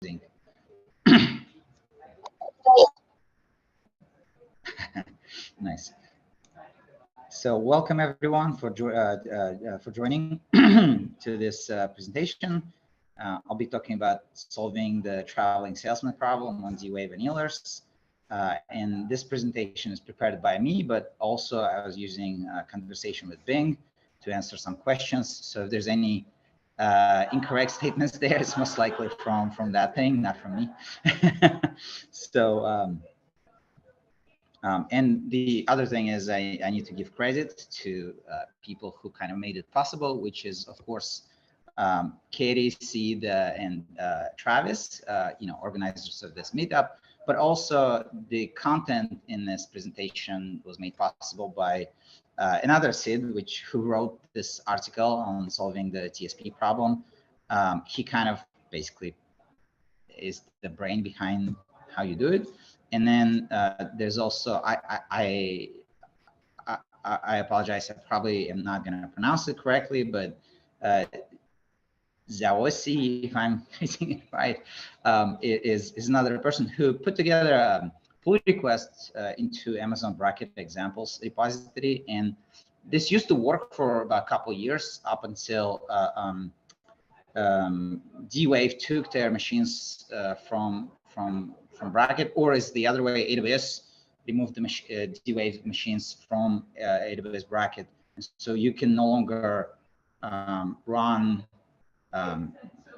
using. Nice. So welcome everyone for joining to this presentation. I'll be talking about solving the traveling salesman problem on Z-wave annealers. And this presentation is prepared by me, but also I was using a conversation with Bing to answer some questions. So if there's any incorrect statements there, it's most likely from that thing, not from me. So and the other thing is I need to give credit to people who kind of made it possible, which is of course Katie, Sid, and Travis, organizers of this meetup, but also the content in this presentation was made possible by another Sid, who wrote this article on solving the TSP problem. He kind of basically is the brain behind how you do it. And then there's also, I apologize, I probably am not going to pronounce it correctly, but Zawosi, if I'm using it right, is another person who put together a pull request into Amazon Bracket examples repository. And this used to work for about a couple of years up until D-Wave took their machines from Bracket, or is the other way, AWS removed the D-Wave machines from AWS Bracket. And so you can no longer run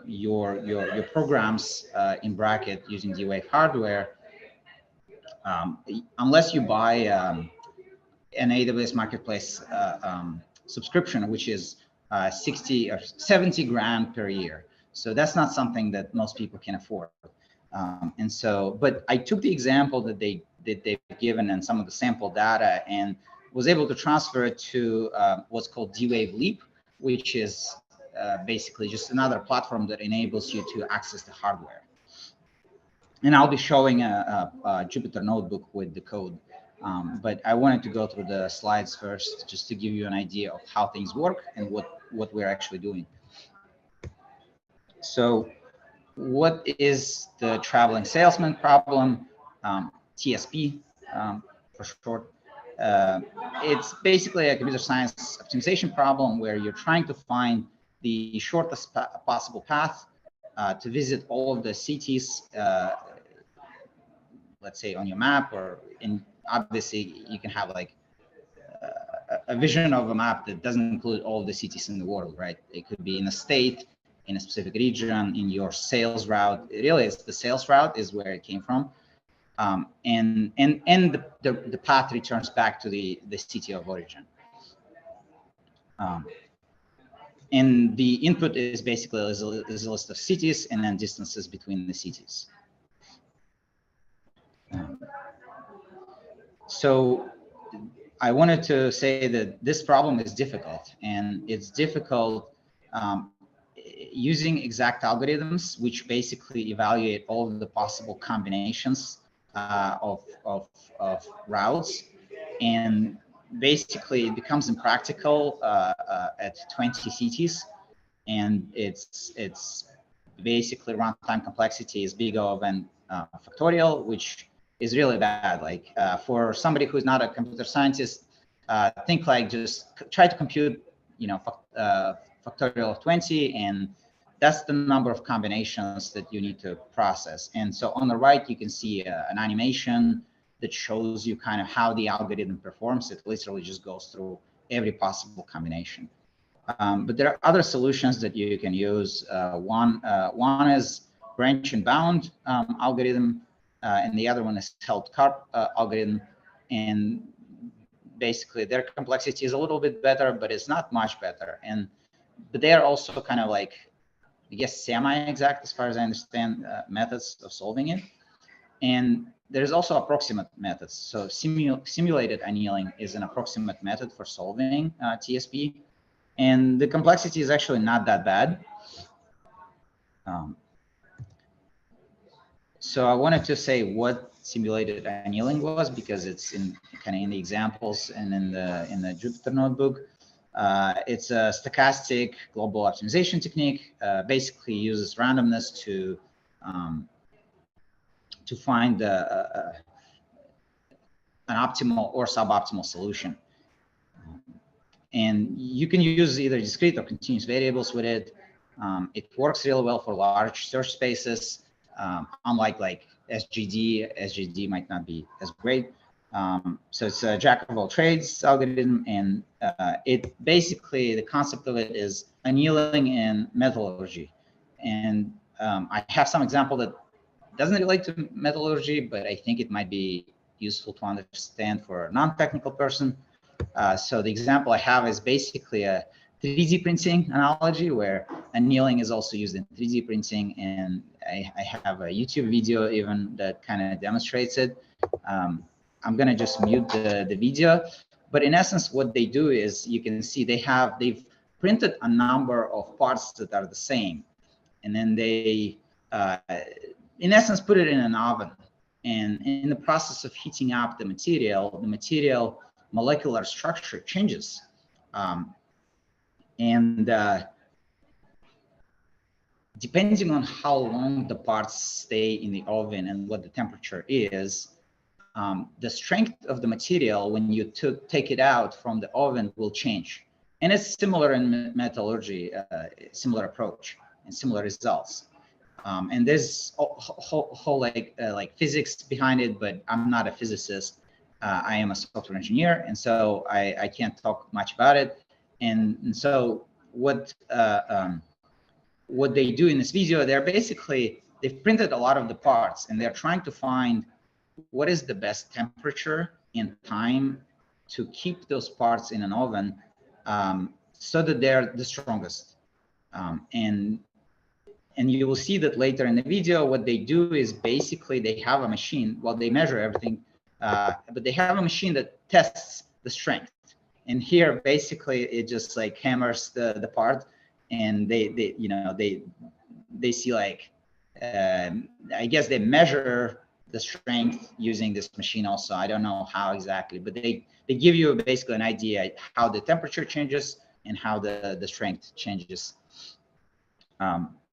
your programs in Bracket using D-Wave hardware unless you buy an AWS Marketplace subscription, which is 60 or 70 grand per year. So that's not something that most people can afford. And so, but I took the example that they've given and some of the sample data and was able to transfer it to what's called D-Wave Leap, which is basically just another platform that enables you to access the hardware. And I'll be showing a Jupyter notebook with the code. But I wanted to go through the slides first, just to give you an idea of how things work and what we're actually doing. So what is the traveling salesman problem, TSP for short? It's basically a computer science optimization problem where you're trying to find the shortest possible path to visit all of the cities, let's say on your map, or obviously you can have like a vision of a map that doesn't include all of the cities in the world, right? It could be in a state, in a specific region, in your sales route. It really is the sales route is where it came from. And the path returns back to the city of origin. And the input is basically is a list of cities and then distances between the cities. So I wanted to say that this problem is difficult, and it's difficult using exact algorithms, which basically evaluate all of the possible combinations of routes, and basically it becomes impractical at 20 cities, and it's basically runtime complexity is big O of n factorial, which is really bad. Like for somebody who's not a computer scientist, think like just try to compute, factorial of 20, and that's the number of combinations that you need to process. And so on the right, you can see an animation that shows you kind of how the algorithm performs. It literally just goes through every possible combination. But there are other solutions that you can use. One is branch and bound algorithm, and the other one is held cart algorithm. And basically their complexity is a little bit better, but it's not much better. But they are also kind of like, I guess, semi-exact as far as I understand methods of solving it. And there's also approximate methods. So simulated annealing is an approximate method for solving TSP. And the complexity is actually not that bad. So I wanted to say what simulated annealing was, because it's kind of in the examples and in the Jupyter notebook. It's a stochastic global optimization technique. Basically uses randomness to an optimal or suboptimal solution. And you can use either discrete or continuous variables with it. It works really well for large search spaces, unlike like SGD. SGD might not be as great. So it's a jack of all trades algorithm, and it basically, the concept of it is annealing in metallurgy. And I have some example that doesn't relate to metallurgy, but I think it might be useful to understand for a non-technical person. So the example I have is basically a 3D printing analogy where annealing is also used in 3D printing, and I have a YouTube video even that kind of demonstrates it. I'm gonna just mute the video, but in essence, what they do is, you can see they've printed a number of parts that are the same, and then they, in essence, put it in an oven, and in the process of heating up the material molecular structure changes, and depending on how long the parts stay in the oven and what the temperature is, the strength of the material when you take it out from the oven will change. And it's similar in metallurgy, similar approach and similar results. And there's whole like physics behind it, but I'm not a physicist. I am a software engineer, and so I can't talk much about it. And so what they do in this video, they've printed a lot of the parts, and they're trying to find what is the best temperature and time to keep those parts in an oven, so that they're the strongest. And you will see that later in the video, what they do is basically they have a machine, well, they measure everything, but they have a machine that tests the strength. And here, basically, it just like hammers the part, and they see like, I guess they measure the strength using this machine also. I don't know how exactly, but they give you basically an idea how the temperature changes and how the strength changes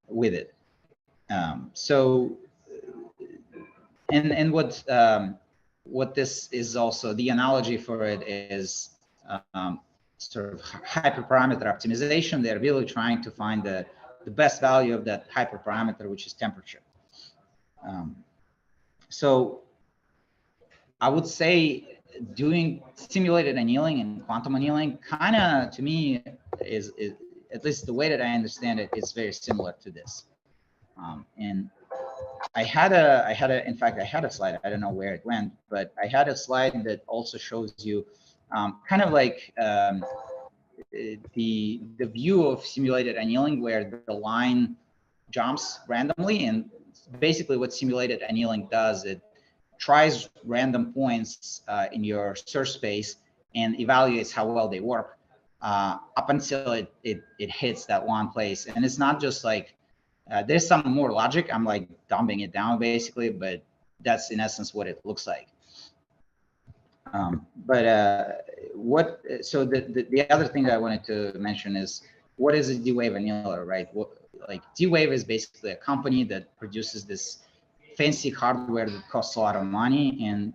with it. So, and what this is also, the analogy for it is sort of hyperparameter optimization. They're really trying to find the best value of that hyperparameter, which is temperature. So I would say doing simulated annealing and quantum annealing kind of, to me, is at least the way that I understand it, is very similar to this. And in fact, I had a slide, I don't know where it went, but I had a slide that also shows you kind of like the view of simulated annealing, where the line jumps randomly. And basically what simulated annealing does, it tries random points in your search space and evaluates how well they work up until it hits that one place. And it's not just like, there's some more logic. I'm like dumbing it down basically, but that's in essence what it looks like. So the other thing that I wanted to mention is, what is a D-Wave annealer, right? Like D-Wave is basically a company that produces this fancy hardware that costs a lot of money, and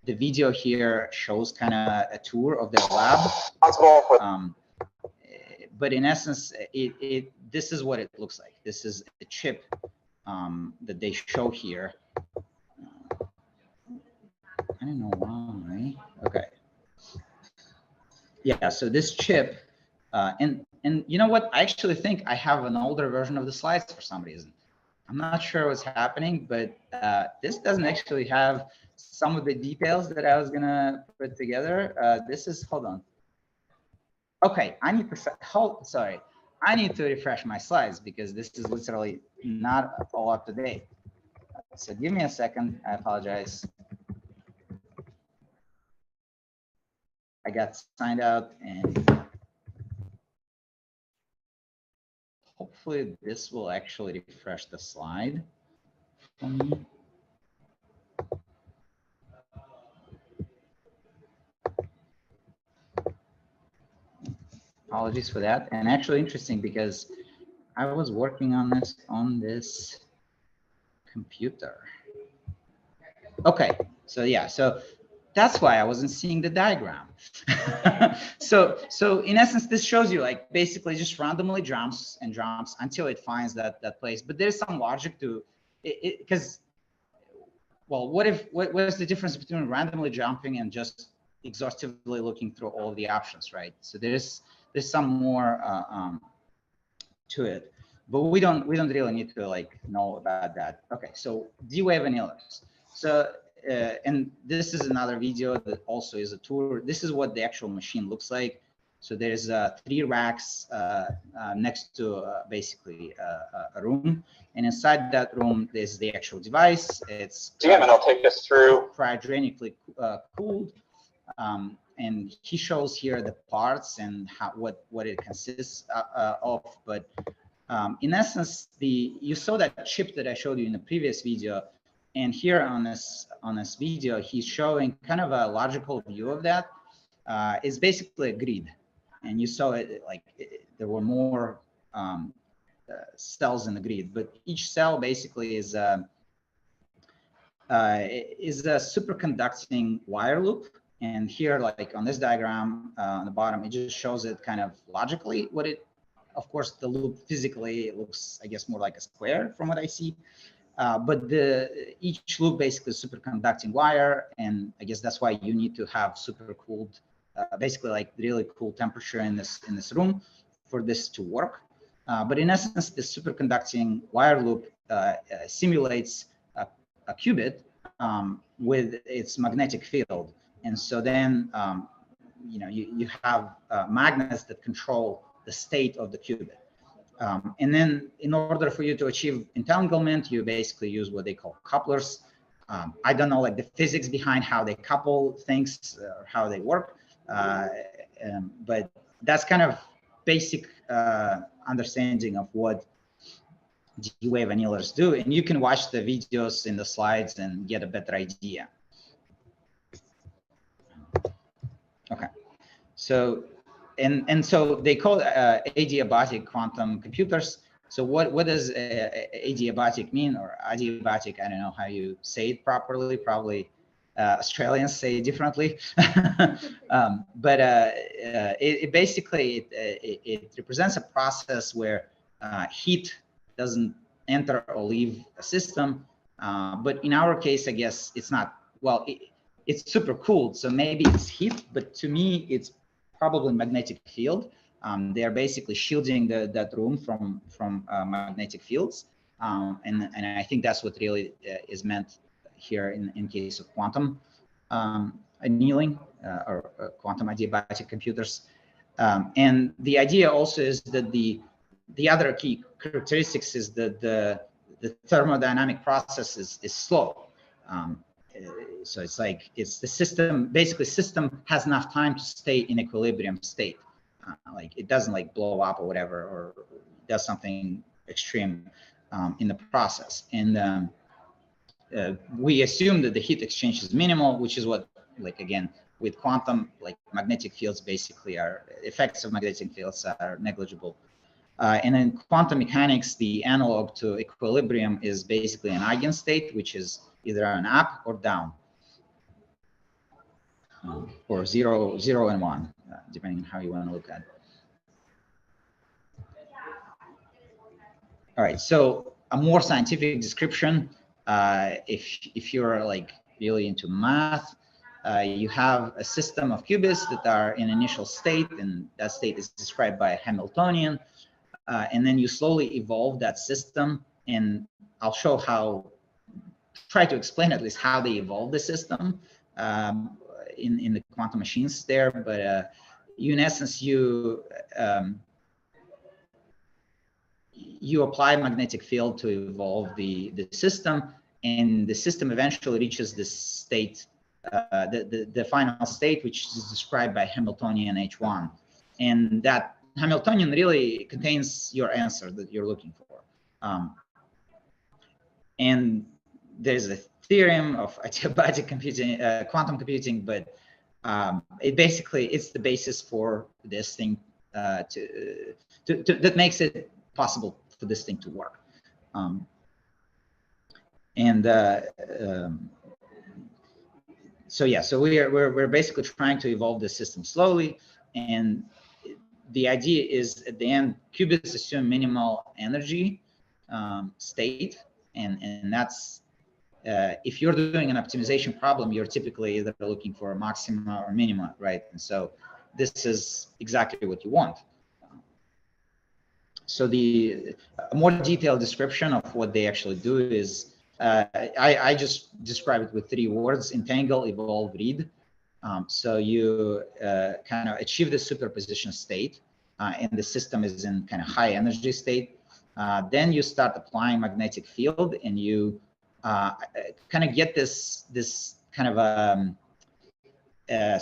the video here shows kind of a tour of their lab. But in essence, this is what it looks like. This is a chip that they show here. I don't know why. Okay. Yeah. So this chip, and you know what? I actually think I have an older version of the slides for some reason. I'm not sure what's happening, but this doesn't actually have some of the details that I was gonna put together. This is, hold on. Okay, I need to refresh my slides because this is literally not all up to date. So give me a second, I apologize. I got signed out, and hopefully this will actually refresh the slide for me. Apologies for that. And actually interesting, because I was working on this computer. Okay, so yeah, so that's why I wasn't seeing the diagram. so in essence, this shows you like basically just randomly jumps and jumps until it finds that place. But there's some logic to it because, well, what's the difference between randomly jumping and just exhaustively looking through all the options, right? So there's some more to it, but we don't really need to like know about that. Okay, so D-wave annealers. So and this is another video that also is a tour. This is what the actual machine looks like. So there's 3 racks next to basically a room, and inside that room there's the actual device. It's and I'll take us through cryogenically cooled, and he shows here the parts and what it consists of. But in essence, you saw that chip that I showed you in the previous video, and here on this video, he's showing kind of a logical view of that. It's basically a grid, and you saw it like there were more cells in the grid, but each cell basically is a superconducting wire loop. And here, like on this diagram on the bottom, it just shows it kind of logically what it. Of course, the loop physically it looks, I guess, more like a square from what I see. But each loop basically is superconducting wire, and I guess that's why you need to have super cooled, basically like really cool temperature in this room for this to work. But in essence, the superconducting wire loop simulates a qubit with its magnetic field, and so then you have magnets that control the state of the qubit. And then in order for you to achieve entanglement, you basically use what they call couplers. I don't know like the physics behind how they couple things or how they work, but that's kind of basic understanding of what D-wave annealers do. And you can watch the videos in the slides and get a better idea. Okay, so and so they call adiabatic quantum computers. So what does adiabatic mean, or adiabatic? I don't know how you say it properly. Probably Australians say it differently. But it basically it represents a process where heat doesn't enter or leave a system. But in our case, I guess it's not. Well, it's super cooled, so maybe it's heat, but to me, it's probably magnetic field. They are basically shielding that room from magnetic fields, and I think that's what really is meant here in case of quantum annealing or quantum adiabatic computers. And the idea also is that the other key characteristics is that the thermodynamic process is slow. So it's like the system, basically system has enough time to stay in equilibrium state. Like it doesn't like blow up or whatever, or does something extreme in the process. And we assume that the heat exchange is minimal, which is what, like again, with quantum, like magnetic fields basically are, effects of magnetic fields are negligible. And in quantum mechanics, the analog to equilibrium is basically an eigenstate, which is either an up or down, or zero and one, depending on how you want to look at it. All right, so a more scientific description, if you're like really into math, you have a system of qubits that are in initial state, and that state is described by a Hamiltonian, and then you slowly evolve that system, and I'll show how, try to explain at least how they evolve the system in the quantum machines there. But you, in essence, you apply magnetic field to evolve the system, and the system eventually reaches this state, the final state, which is described by Hamiltonian H1, and that Hamiltonian really contains your answer that you're looking for. And there's a theorem of adiabatic computing, quantum computing, but it's the basis for this thing that makes it possible for this thing to work. And so yeah, so we're basically trying to evolve the system slowly, and the idea is at the end, qubits assume minimal energy state, and that's if you're doing an optimization problem, you're typically either looking for a maxima or minima, right? And so this is exactly what you want. So a more detailed description of what they actually do is, I just describe it with 3 words: entangle, evolve, read. So you kind of achieve the superposition state, and the system is in kind of high energy state. Then you start applying magnetic field, and you kind of get this kind of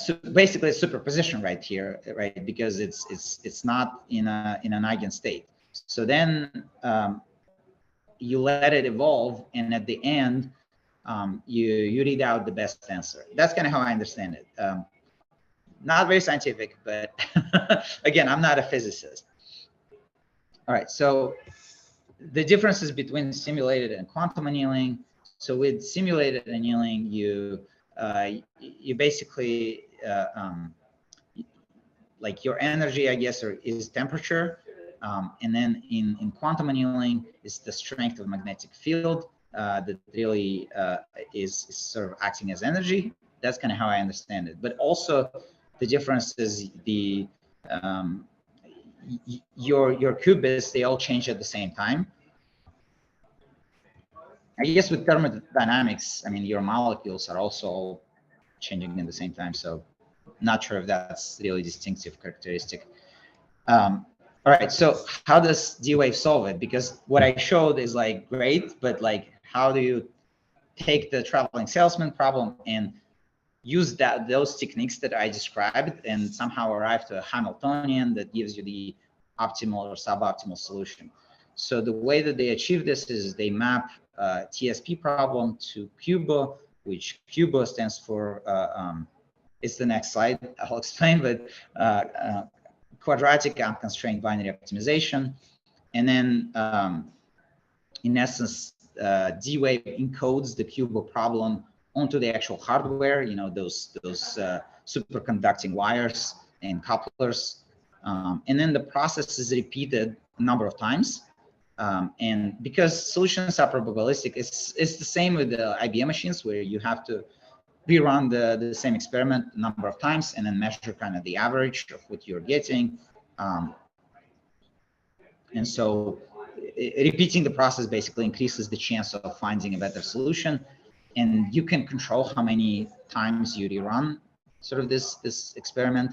so basically a superposition right here, right? Because it's not in an eigen state. So then you let it evolve, and at the end, you read out the best answer. That's kind of how I understand it. Not very scientific, but again, I'm not a physicist. All right, so the differences between simulated and quantum annealing. So with simulated annealing, you basically like your energy, I guess, is temperature, and then in quantum annealing is the strength of magnetic field that really is sort of acting as energy. That's kind of how I understand it. But also the difference is your qubits, they all change at the same time. I guess with thermodynamics, I mean, your molecules are also changing at the same time. So not sure if that's really distinctive characteristic. All right, so how does D-Wave solve it? Because what I showed is like great, but like how do you take the traveling salesman problem and use those techniques that I described and somehow arrive to a Hamiltonian that gives you the optimal or suboptimal solution? So the way that they achieve this is they map TSP problem to QUBO, which QUBO stands for, it's the next slide, I'll explain, but quadratic unconstrained binary optimization. And then in essence, D-Wave encodes the QUBO problem onto the actual hardware, you know, those superconducting wires and couplers. And then the process is repeated a number of times. And because solutions are probabilistic, it's the same with the IBM machines, where you have to rerun the same experiment a number of times and then measure kind of the average of what you're getting. And so repeating the process basically increases the chance of finding a better solution. And you can control how many times you rerun sort of this experiment.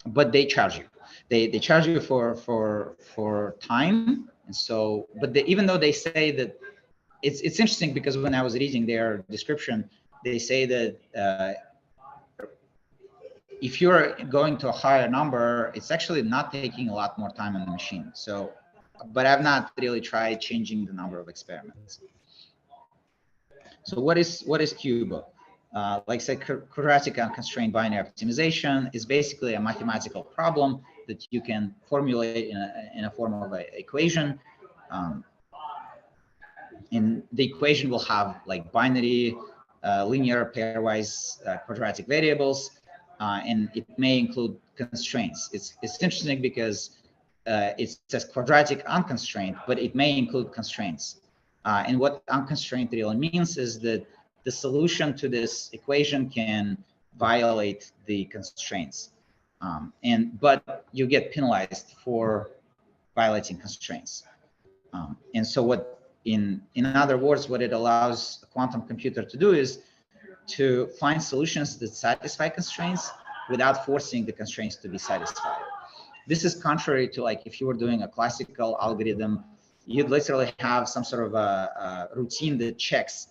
But they charge you. They charge you for time. And so, but even though they say that it's interesting, because when I was reading their description, they say that if you're going to a higher number, it's actually not taking a lot more time on the machine. So, but I've not really tried changing the number of experiments. So what is QUBO? Like I said, quadratic unconstrained binary optimization is basically a mathematical problem that you can formulate in a form of an equation. And the equation will have like binary, linear, pairwise quadratic variables, and it may include constraints. It's interesting because it says quadratic unconstrained, but it may include constraints. And what unconstrained really means is that the solution to this equation can violate the constraints, but you get penalized for violating constraints. And so what, in other words, what it allows a quantum computer to do is to find solutions that satisfy constraints without forcing the constraints to be satisfied. This is contrary to, like, if you were doing a classical algorithm, you'd literally have some sort of a routine that checks,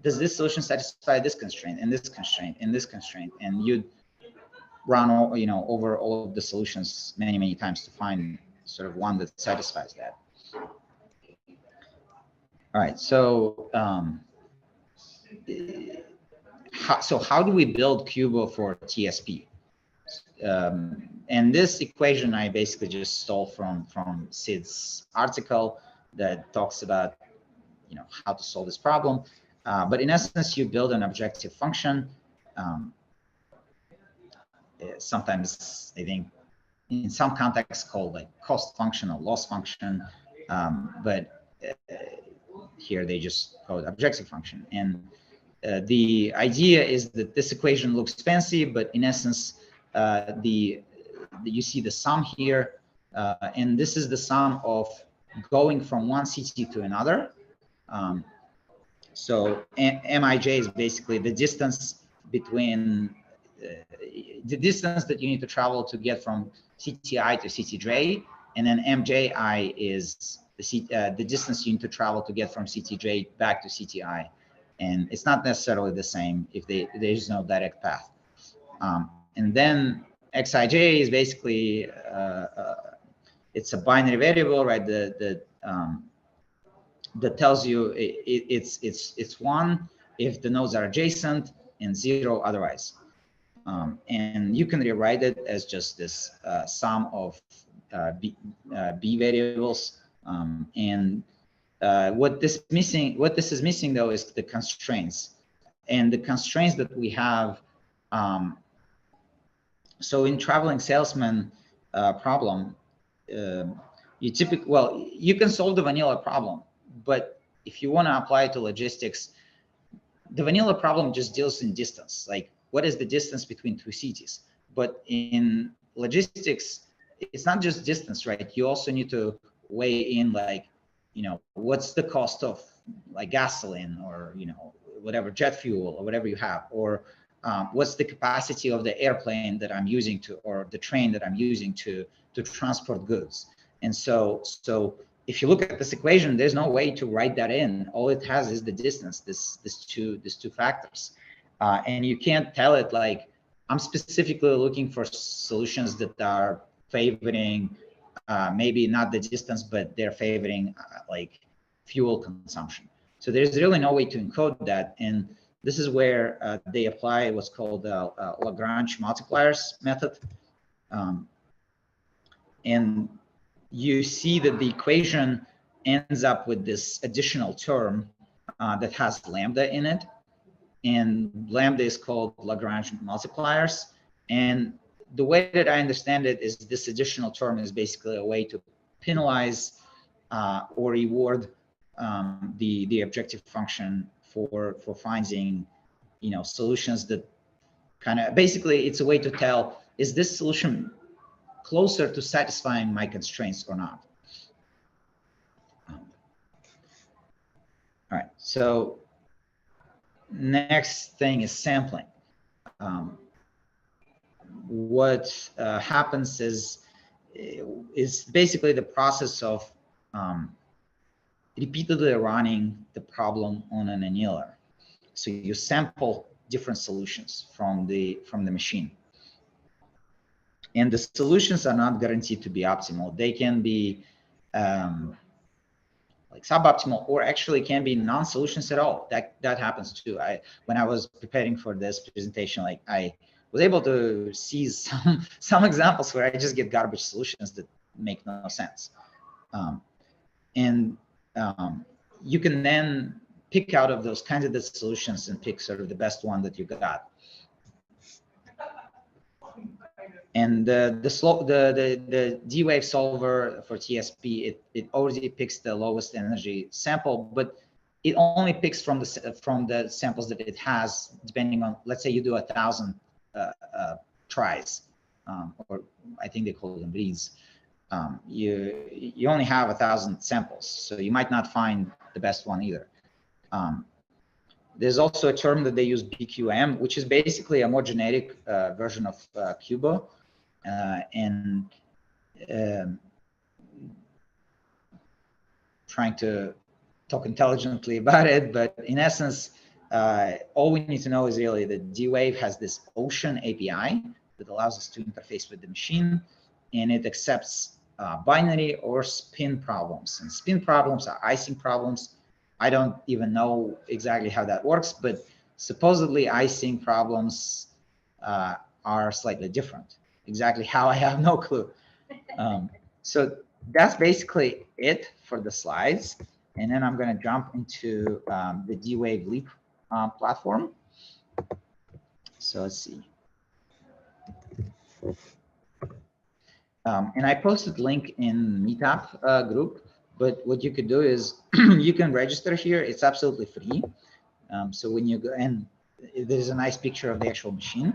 does this solution satisfy this constraint and this constraint and this constraint? And you'd run, you know, over all of the solutions many, many times to find sort of one that satisfies that. All right, so how do we build QUBO for TSP? And this equation I basically just stole from Sid's article that talks about how to solve this problem. But in essence, you build an objective function. Sometimes I think in some contexts called like cost function or loss function, but here they just call it objective function. And the idea is that this equation looks fancy, but in essence, you see the sum here, and this is the sum of going from one CT to another. So Mij is basically the distance between the distance that you need to travel to get from CTI to CTJ, and then Mji is the distance you need to travel to get from CTJ back to CTI. And it's not necessarily the same if there is no direct path. And then Xij is basically it's a binary variable, right? That tells you it's 1 if the nodes are adjacent and 0 otherwise. And you can rewrite it as just this sum of b variables. What this is missing though is the constraints, and the constraints that we have. So in Traveling Salesman Problem, you can solve the vanilla problem, but if you want to apply it to logistics, the vanilla problem just deals in distance, like what is the distance between two cities. But in logistics, it's not just distance, right? You also need to weigh in, like, what's the cost of like gasoline, or whatever, jet fuel, or whatever you have, or what's the capacity of the airplane that I'm using or the train that I'm using to transport goods. And so if you look at this equation, there's no way to write that in. All it has is the distance, these two factors, and you can't tell it like, I'm specifically looking for solutions that are favoring maybe not the distance, but they're favoring like fuel consumption. So there's really no way to encode that, and this is where they apply what's called the Lagrange multipliers method. And you see that the equation ends up with this additional term that has lambda in it, and lambda is called Lagrange multipliers. And the way that I understand it is this additional term is basically a way to penalize or reward the objective function for finding solutions that kind of, basically it's a way to tell, is this solution closer to satisfying my constraints or not. All right, so next thing is sampling. What happens is basically the process of repeatedly running the problem on an annealer. So you sample different solutions from the machine, and the solutions are not guaranteed to be optimal. They can be like suboptimal, or actually can be non-solutions at all. That happens too. When I was preparing for this presentation, like I was able to see some examples where I just get garbage solutions that make no sense. You can then pick out of those kinds of the solutions and pick sort of the best one that you got. And the D-Wave solver for TSP, it already picks the lowest energy sample, but it only picks from the samples that it has, depending on, let's say you do 1,000 tries, or I think they call them reads. You only have 1,000 samples, so you might not find the best one either. There's also a term that they use, BQM, which is basically a more generic version of QUBO, and trying to talk intelligently about it, but in essence, all we need to know is really that D-Wave has this Ocean API that allows us to interface with the machine, and it accepts binary or spin problems. And spin problems are icing problems. I don't even know exactly how that works, but supposedly icing problems are slightly different. Exactly how, I have no clue. So that's basically it for the slides. And then I'm going to jump into the D-Wave Leap platform. So let's see. And I posted link in Meetup group, but what you could do is you can register here. It's absolutely free. So when you go, and there's a nice picture of the actual machine.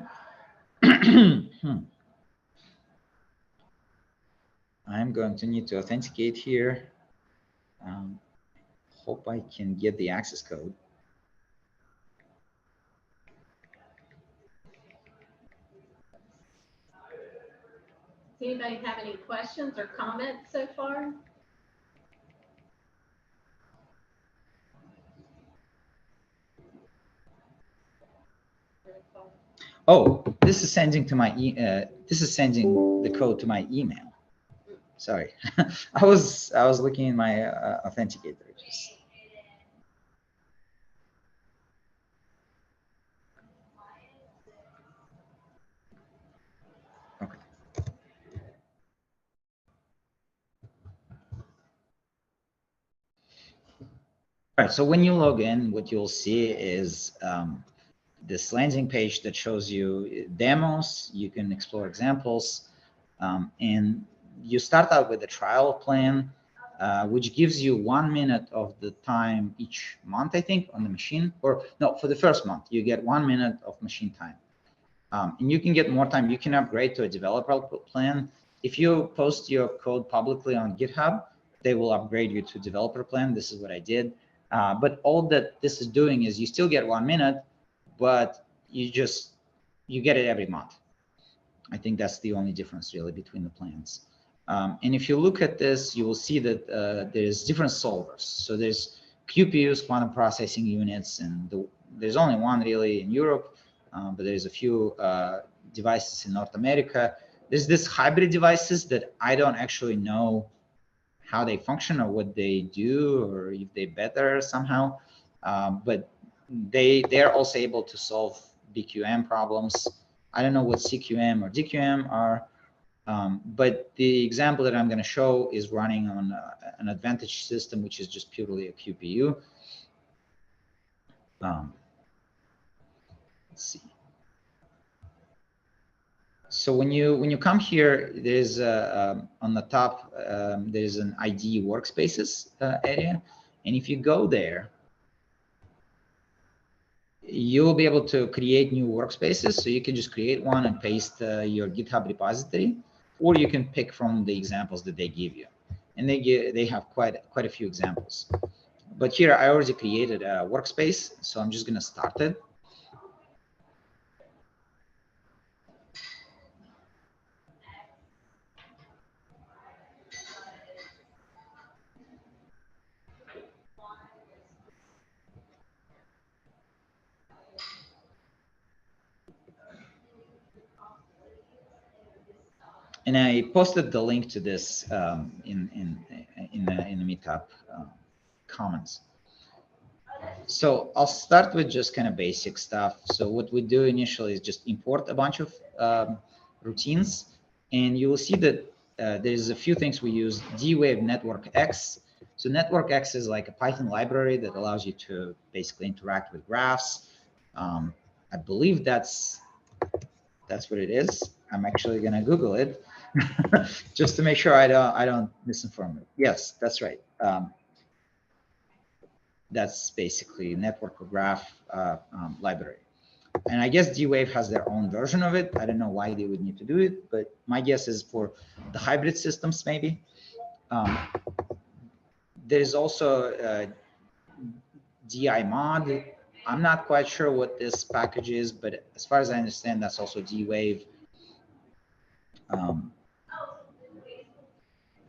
I'm going to need to authenticate here. Hope I can get the access code. Does anybody have any questions or comments so far? Oh, this is sending to my this is sending the code to my email. Sorry, I was looking in my authenticator. Just. Okay. All right. So when you log in, what you'll see is this landing page that shows you demos. You can explore examples, and you start out with a trial plan, which gives you 1 minute of the time each month, I think, on the machine. Or no, for the first month, you get 1 minute of machine time. And you can get more time. You can upgrade to a developer plan. If you post your code publicly on GitHub, they will upgrade you to developer plan. This is what I did. But all that this is doing is you still get 1 minute, but you get it every month. I think that's the only difference really between the plans. And if you look at this, you will see that there's different solvers. So there's QPUs, quantum processing units, and there's only one really in Europe, but there's a few devices in North America. There's this hybrid devices that I don't actually know how they function or what they do or if they better somehow, but they're also able to solve BQM problems. I don't know what CQM or DQM are, but the example that I'm going to show is running on an Advantage system, which is just purely a QPU. Let's see. So when you come here, there's on the top there's an ID workspaces area, and if you go there, you'll be able to create new workspaces. So you can just create one and paste your GitHub repository, or you can pick from the examples that they give you, and they have quite a few examples. But here I already created a workspace, so I'm just going to start it. And I posted the link to this in the Meetup comments. So I'll start with just kind of basic stuff. So what we do initially is just import a bunch of routines, and you will see that there's a few things we use. D-Wave Network X. So Network X is like a Python library that allows you to basically interact with graphs. I believe that's what it is. I'm actually going to Google it just to make sure I don't misinform it. Yes, that's right. That's basically network graph library. And I guess D-Wave has their own version of it. I don't know why they would need to do it, but my guess is for the hybrid systems, maybe. There's also DI mod. I'm not quite sure what this package is, but as far as I understand, that's also D-Wave.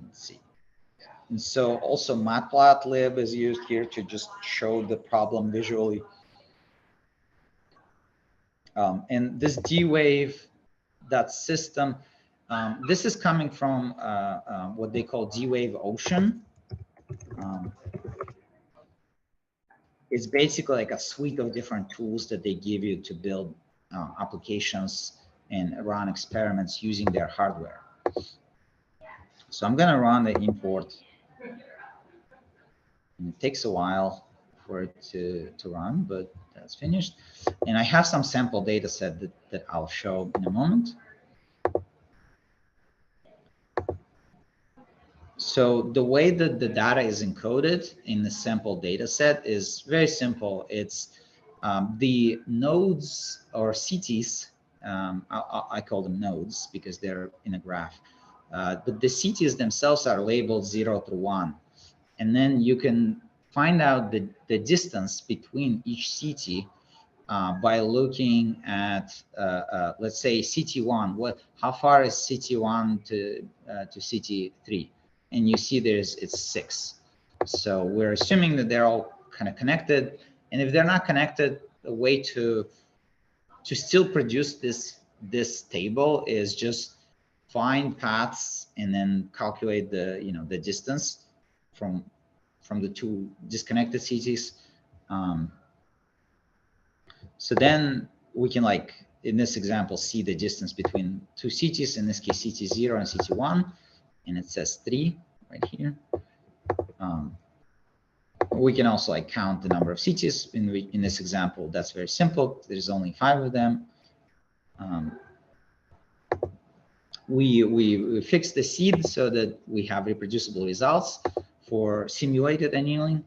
Let's see. And so also matplotlib is used here to just show the problem visually. And this D-Wave, that system, this is coming from what they call D-Wave Ocean. It's basically like a suite of different tools that they give you to build applications and run experiments using their hardware. So I'm going to run the import. And it takes a while for it to run, but that's finished. And I have some sample data set that I'll show in a moment. So the way that the data is encoded in the sample data set is very simple. It's the nodes or cities, I call them nodes because they're in a graph, but the cities themselves are labeled 0 through 1. And then you can find out the distance between each city by looking at, let's say, city 1. How far is city 1 to city 3? And you see it's 6. So we're assuming that they're all kind of connected. And if they're not connected, the way to still produce this table is just find paths and then calculate the distance from the two disconnected cities. So then we can, like in this example, see the distance between two cities, in this case city 0 and city 1, and it says 3 right here. We can also like count the number of cities in this example. That's very simple. There's only 5 of them. We fix the seed so that we have reproducible results for simulated annealing,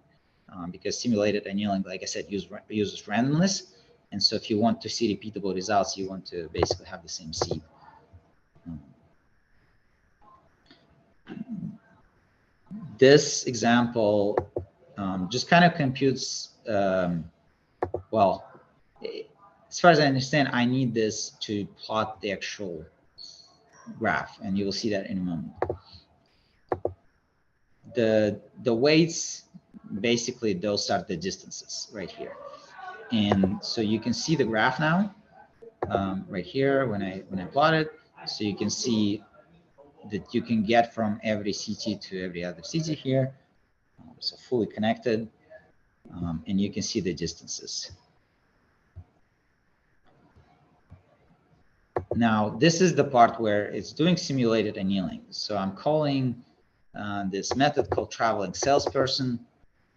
because simulated annealing, like I said, uses randomness. And so if you want to see repeatable results, you want to basically have the same seed. This example just kind of computes, well, as far as I understand, I need this to plot the actual graph, and you will see that in a moment. The weights, basically, those are the distances right here. And so you can see the graph now, right here when I plot it. So you can see that you can get from every city to every other city here. So fully connected, and you can see the distances. Now, this is the part where it's doing simulated annealing. So I'm calling this method called Traveling Salesperson,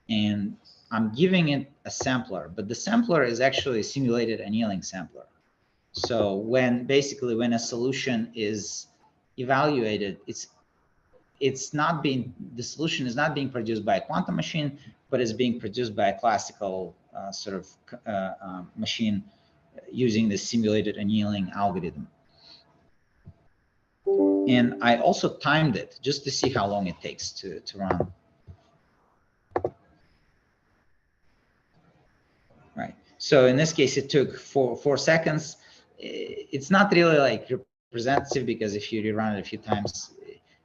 and I'm giving it a sampler, but the sampler is actually a simulated annealing sampler. So when a solution is evaluated, the solution is not being produced by a quantum machine, but is being produced by a classical sort of machine using the simulated annealing algorithm. And I also timed it just to see how long it takes to run. Right. So in this case, it took 4 seconds. It's not really like representative, because if you rerun it a few times,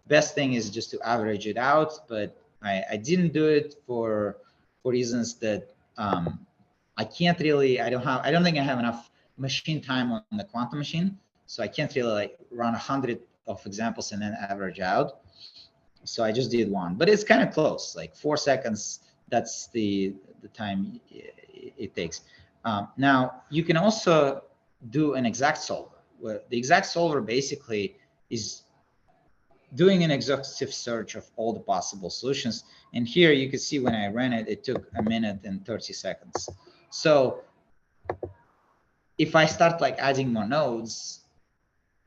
best thing is just to average it out. But I didn't do it for reasons that I can't really. I don't think I have enough machine time on the quantum machine, so I can't really like run 100 of examples and then average out. So I just did one, but it's kind of close, like 4 seconds. That's the time it takes. Now you can also do an exact solver, where the exact solver basically is doing an exhaustive search of all the possible solutions. And here you can see when I ran it, it took 1 minute and 30 seconds. So if I start like adding more nodes,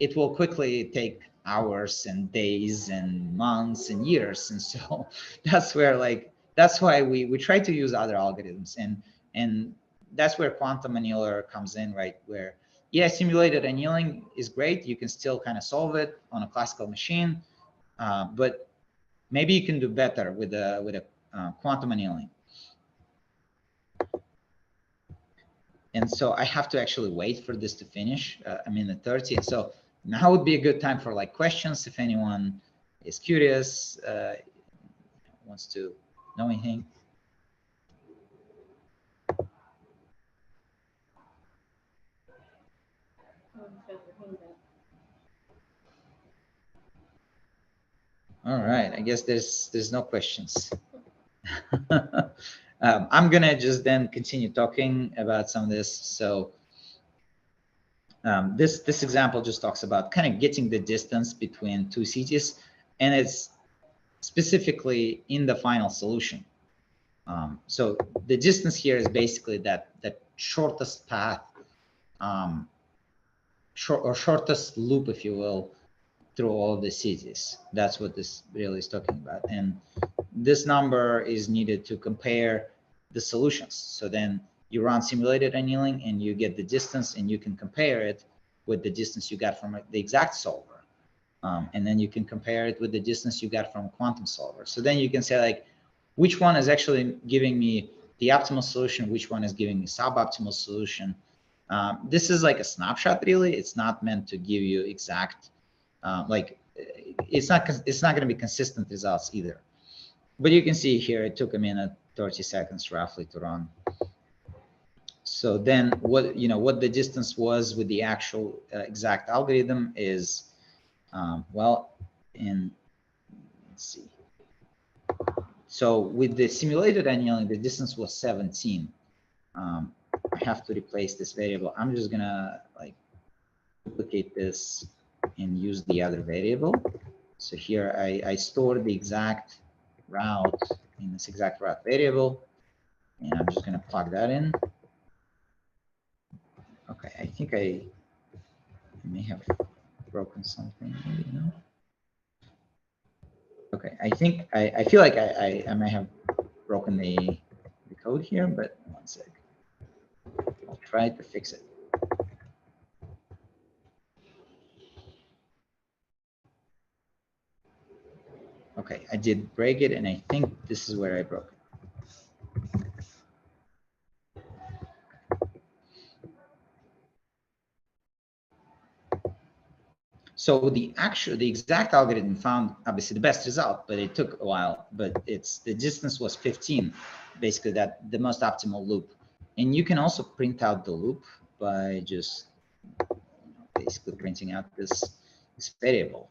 it will quickly take hours and days and months and years. And so that's why we try to use other algorithms, and that's where quantum annealer comes in, right? Where, yeah, simulated annealing is great. You can still kind of solve it on a classical machine, but maybe you can do better with a quantum annealing. And so I have to actually wait for this to finish. I'm in the 30, and so now would be a good time for like questions if anyone is curious, wants to know anything. All right, I guess there's no questions. I'm gonna just then continue talking about some of this. So this example just talks about kind of getting the distance between two cities, and it's specifically in the final solution. So the distance here is basically that shortest path, shortest loop, if you will, through all the cities. That's what this really is talking about. And this number is needed to compare the solutions. So then you run simulated annealing and you get the distance, and you can compare it with the distance you got from the exact solver. And then you can compare it with the distance you got from quantum solver. So then you can say, like, which one is actually giving me the optimal solution, which one is giving me suboptimal solution. This is like a snapshot, really. It's not meant to give you exact, like, it's not going to be consistent results either. But you can see here, it took a minute, 30 seconds roughly to run. So then what the distance was with the actual exact algorithm is, well, let's see. So with the simulated annealing, the distance was 17. I have to replace this variable. I'm just gonna like duplicate this and use the other variable. So here I store the exact route in this exact route variable, and I'm just gonna plug that in. Okay, I think I may have broken something, maybe, no? Okay, I think I feel like I may have broken the code here, but one sec. I'll try to fix it. Okay, I did break it, and I think this is where I broke it. So the exact algorithm found obviously the best result, but it took a while. But the distance was 15, basically that the most optimal loop. And you can also print out the loop by just basically printing out this variable.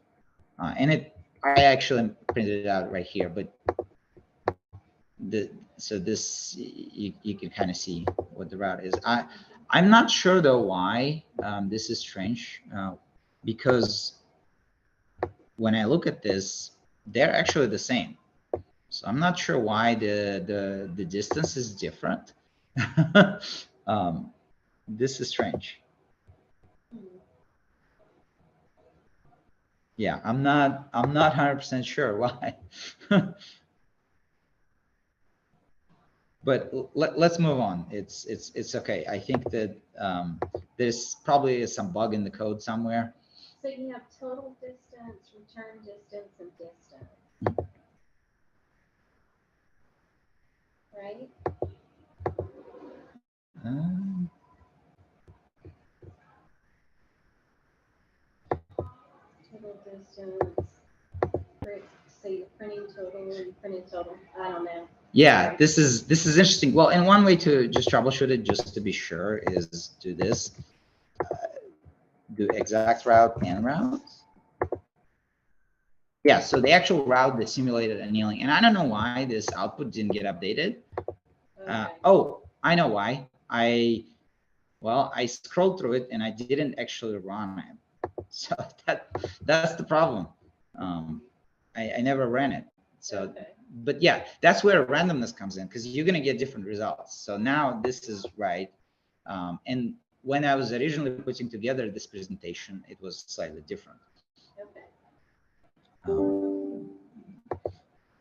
And I actually printed it out right here, but so this you can kind of see what the route is. I'm not sure though why this is strange, because when I look at this, they're actually the same. So I'm not sure why the distance is different. This is strange. Yeah, I'm not 100% sure why. But let's move on. It's okay. I think that there's probably some bug in the code somewhere. So you have total distance, return distance, and distance. Right? Total distance. So you're printing total, you printed total. I don't know. Yeah, this is interesting. Well, and one way to just troubleshoot it, just to be sure, is do this. Do exact route and route. Yeah, so the actual route, the simulated annealing, and I don't know why this output didn't get updated. Okay. Oh, I know why. I scrolled through it and I didn't actually run it. So that's the problem. I never ran it. So, okay. But yeah, that's where randomness comes in, because you're going to get different results. So now this is right. And when I was originally putting together this presentation, it was slightly different. Okay.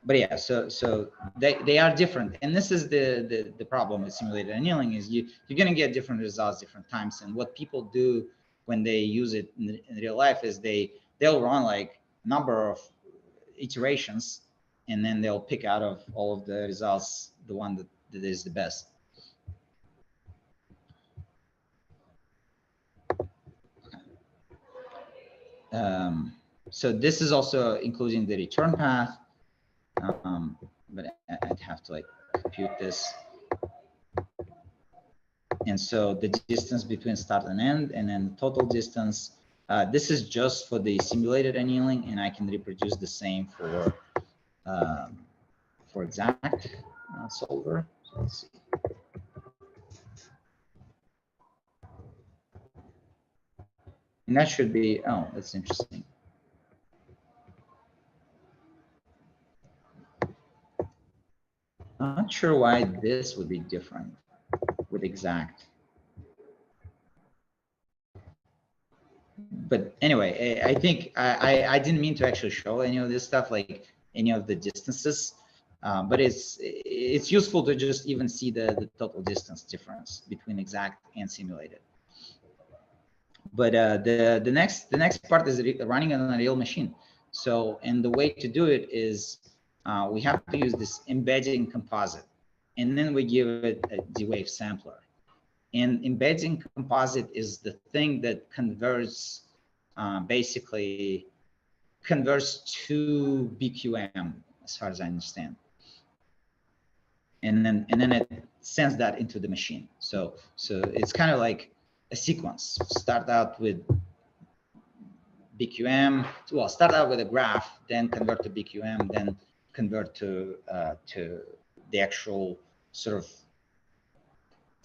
But yeah, so they are different, and this is the problem with simulated annealing, is you're going to get different results different times. And what people do when they use it in real life is they'll run like a number of iterations, and then they'll pick out of all of the results the one that is the best. So this is also including the return path, but I'd have to like compute this. And so the distance between start and end, and then the total distance. This is just for the simulated annealing, and I can reproduce the same for exact solver. So let's see. And that should be, oh, that's interesting. Not sure why this would be different with exact. But anyway, I think I didn't mean to actually show any of this stuff, like any of the distances, but it's useful to just even see the total distance difference between exact and simulated. But the next part is running on a real machine. So, and the way to do it is we have to use this embedding composite, and then we give it a D-Wave sampler. And embedding composite is the thing that converts, basically converts to BQM, as far as I understand. And then it sends that into the machine. So it's kind of like a sequence. Start out with BQM. Well, start out with a graph, then convert to BQM, then convert to the actual sort of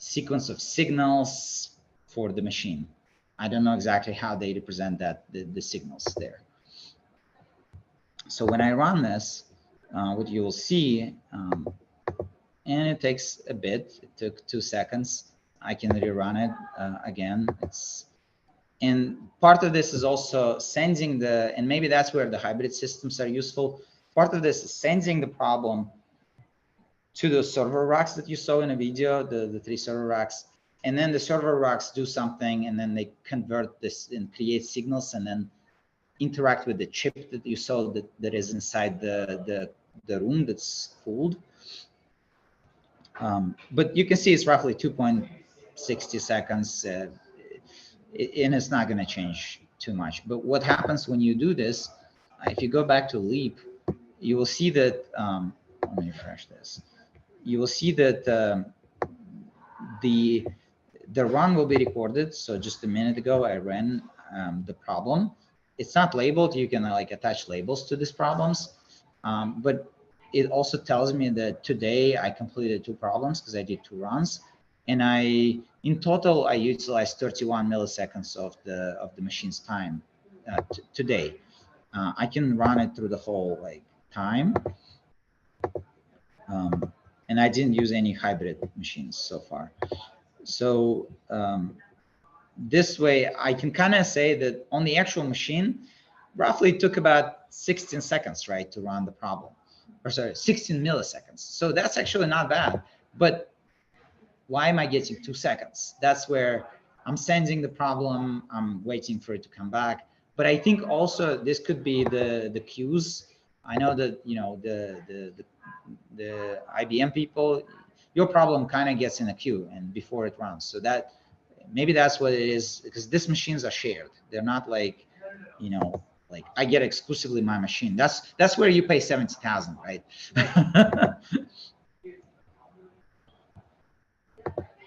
sequence of signals for the machine. I don't know exactly how they represent that, the signals there. So when I run this, what you will see, and it takes a bit, it took 2 seconds. I can rerun it again. And part of this is also sending and maybe that's where the hybrid systems are useful. Part of this is sending the problem to the server racks that you saw in a video, the 3 server racks. And then the server racks do something, and then they convert this and create signals, and then interact with the chip that you saw that is inside the room that's cooled. But you can see it's roughly 2.60 seconds, and it's not going to change too much. But what happens when you do this, if you go back to Leap, you will see that, let me refresh this. You will see that the run will be recorded. So just a minute ago, I ran the problem. It's not labeled. You can like attach labels to these problems, but it also tells me that today I completed 2 problems because I did 2 runs, and in total I utilized 31 milliseconds of the machine's time today. I can run it through the whole like time. And I didn't use any hybrid machines so far. So this way I can kind of say that on the actual machine, roughly took about 16 seconds, right, to run the problem. Or sorry, 16 milliseconds. So that's actually not bad. But why am I getting 2 seconds? That's where I'm sending the problem, I'm waiting for it to come back. But I think also this could be the queues. I know that, you know, the IBM people, your problem kind of gets in a queue and before it runs. So that maybe that's what it is, because these machines are shared. They're not like, you know, like I get exclusively my machine. That's where you pay 70,000, right?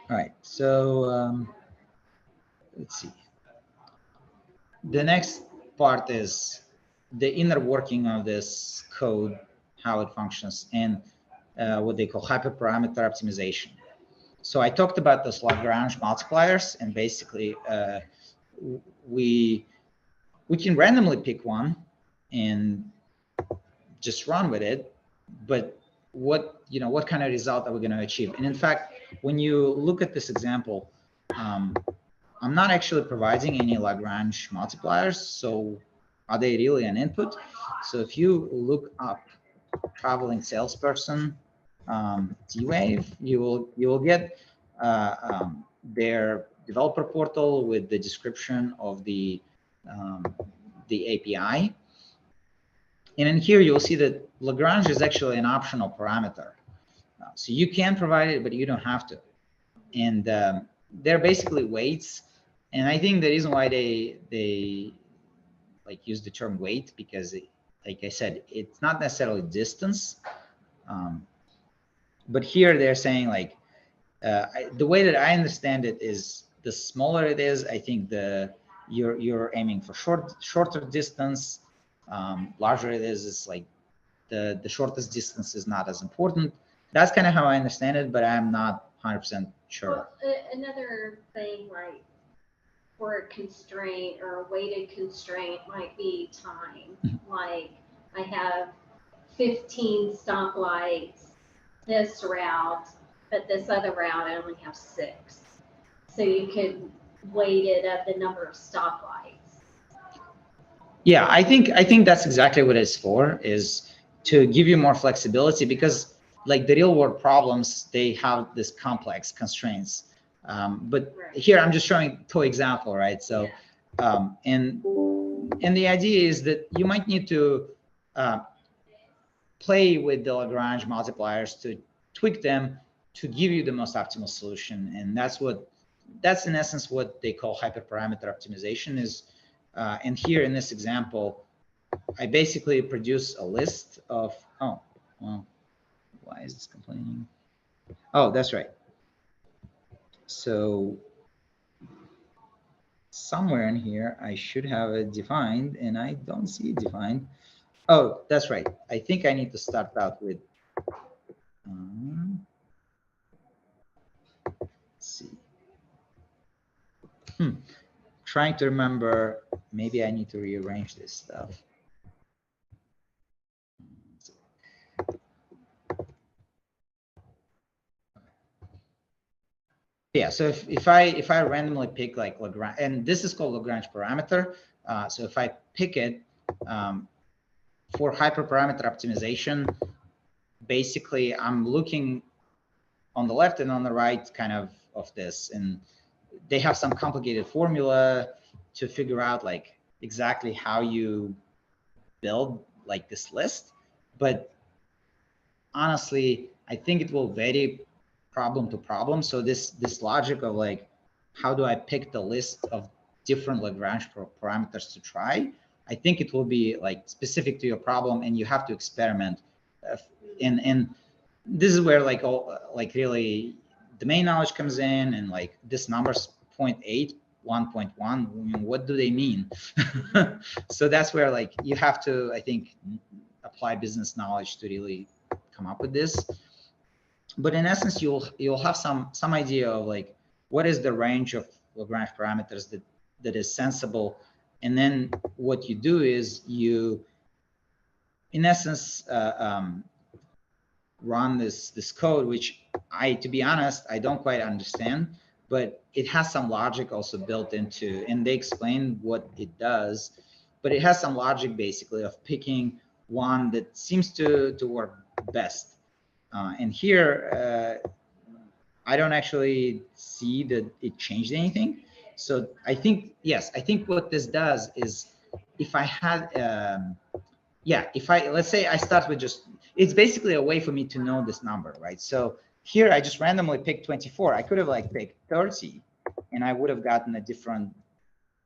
All right, so let's see. The next part is the inner working of this code, how it functions, and what they call hyperparameter optimization. So I talked about those Lagrange multipliers, and basically we can randomly pick one and just run with it. But what kind of result are we going to achieve? And in fact, when you look at this example, I'm not actually providing any Lagrange multipliers. So are they really an input? So if you look up Traveling Salesperson D-Wave, you will get their developer portal with the description of the API. And in here, you'll see that Lagrange is actually an optional parameter. So you can provide it, but you don't have to. And they're basically weights. And I think the reason why they like use the term weight, because like I said, it's not necessarily distance. But here they're saying like, the way that I understand it is the smaller it is, I think you're aiming for shorter distance. Larger it is, it's like the shortest distance is not as important. That's kind of how I understand it, but I'm not 100% sure. Well, another thing, like for a constraint or a weighted constraint might be time. Like I have 15 stoplights this route, but this other route I only have 6. So you could weight it at the number of stoplights. Yeah, I think that's exactly what it's for, is to give you more flexibility, because like the real world problems, they have this complex constraints. But Right. here I'm just showing toy example, right? So, Yeah. and the idea is that you might need to play with the Lagrange multipliers to tweak them to give you the most optimal solution, and that's in essence what they call hyperparameter optimization is. And here in this example, I basically produce a list of, oh, well, why is this complaining? Oh, that's right. So somewhere in here, I should have it defined, and I don't see it defined. Oh, that's right. I think I need to start out with, let's see. Trying to remember, maybe I need to rearrange this stuff. Yeah, so if I randomly pick like Lagrange, and this is called Lagrange parameter. So if I pick it for hyperparameter optimization, basically I'm looking on the left and on the right kind of this, and they have some complicated formula to figure out like exactly how you build like this list. But honestly, I think it will vary problem to problem. So this logic of like, how do I pick the list of different Lagrange parameters to try? I think it will be like specific to your problem, and you have to experiment. And this is where like all like really domain knowledge comes in, and like this number's 0.8, 1.1. What do they mean? So that's where like you have to, I think, apply business knowledge to really come up with this. But in essence, you'll have some idea of like what is the range of Lagrange parameters that is sensible, and then what you do is you, in essence, run this code, which to be honest, I don't quite understand, but it has some logic also built into, and they explain what it does, but it has some logic basically of picking one that seems to work best. And here, I don't actually see that it changed anything. So I think, yes, I think what this does is if I had, let's say I start with just, it's basically a way for me to know this number, right? So here I just randomly picked 24. I could have like picked 30 and I would have gotten a different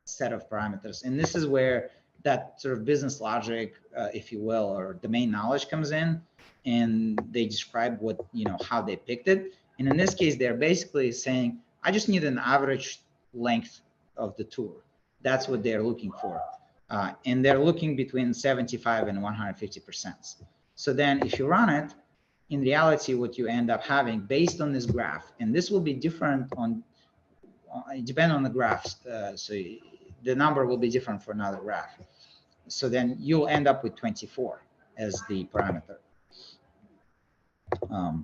set of parameters. And this is where that sort of business logic, if you will, or domain knowledge comes in, and they describe what, how they picked it. And in this case, they're basically saying, I just need an average length of the tour. That's what they're looking for. And they're looking between 75 and 150%. So then if you run it, in reality, what you end up having based on this graph, and this will be different depending on the graphs. So the number will be different for another graph. So then you'll end up with 24 as the parameter. All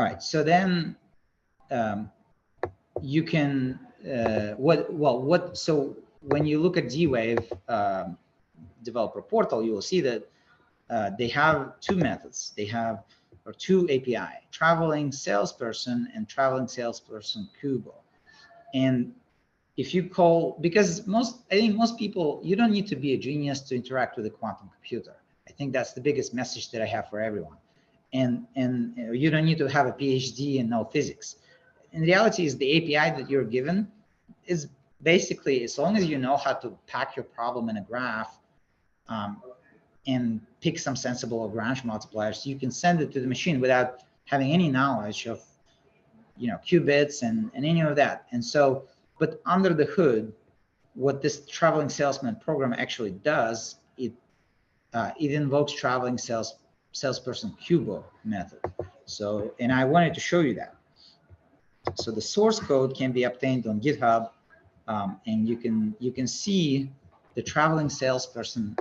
right, so then you can, so when you look at D-Wave developer portal, you will see that they have two methods. They have, or two API, Traveling Salesperson and Traveling Salesperson QUBO. And if you call, because I think most people, you don't need to be a genius to interact with a quantum computer. I think that's the biggest message that I have for everyone. And you don't need to have a PhD and know physics. In reality, is the API that you're given is basically, as long as you know how to pack your problem in a graph and pick some sensible Lagrange multipliers, you can send it to the machine without having any knowledge of, qubits and any of that. And so, but under the hood, what this traveling salesman program actually does, it invokes traveling salesperson QUBO method. So, and I wanted to show you that. So the source code can be obtained on GitHub, and you can see the traveling salesperson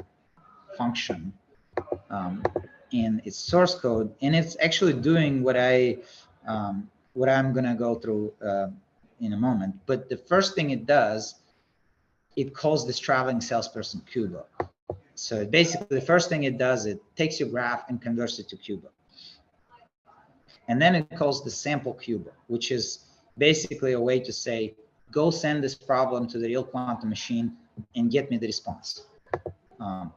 function. in its source code, and it's actually doing what I'm gonna go through in a moment. But the first thing it does, it calls this traveling salesperson QUBO. So basically, the first thing it does, it takes your graph and converts it to QUBO. And then it calls the sample QUBO, which is basically a way to say, go send this problem to the real quantum machine and get me the response.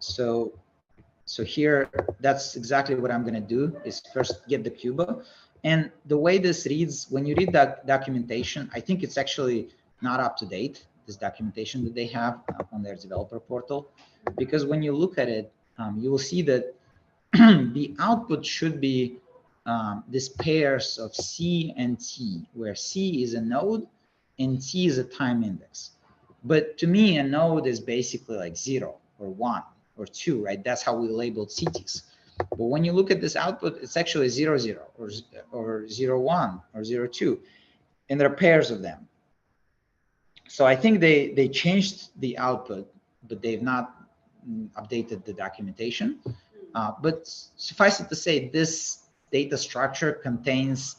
So here, that's exactly what I'm going to do, is first get the QUBO. And the way this reads, when you read that documentation, I think it's actually not up to date, this documentation that they have on their developer portal. Because when you look at it, you will see that the output should be these pairs of C and T, where C is a node and T is a time index. But to me, a node is basically like 0 or 1 or 2, right? That's how we labeled CTs. But when you look at this output, it's actually 0, 0 or 0, 1 or 0, 2, and there are pairs of them. So I think they changed the output, but they've not updated the documentation. But suffice it to say, this data structure contains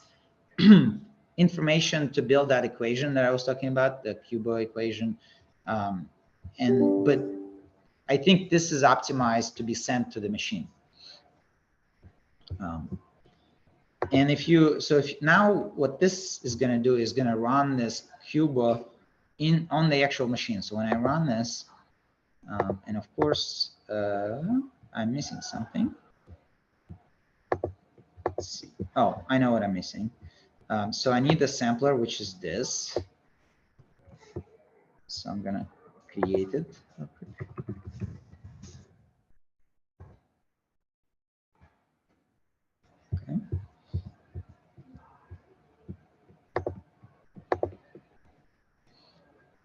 information to build that equation that I was talking about, the QUBO equation. But I think this is optimized to be sent to the machine. And if now what this is going to do is going to run this QUBO on the actual machine. So when I run this, and of course, I'm missing something. Let's see. Oh, I know what I'm missing. So I need the sampler, which is this. So I'm gonna create it real quick. Okay.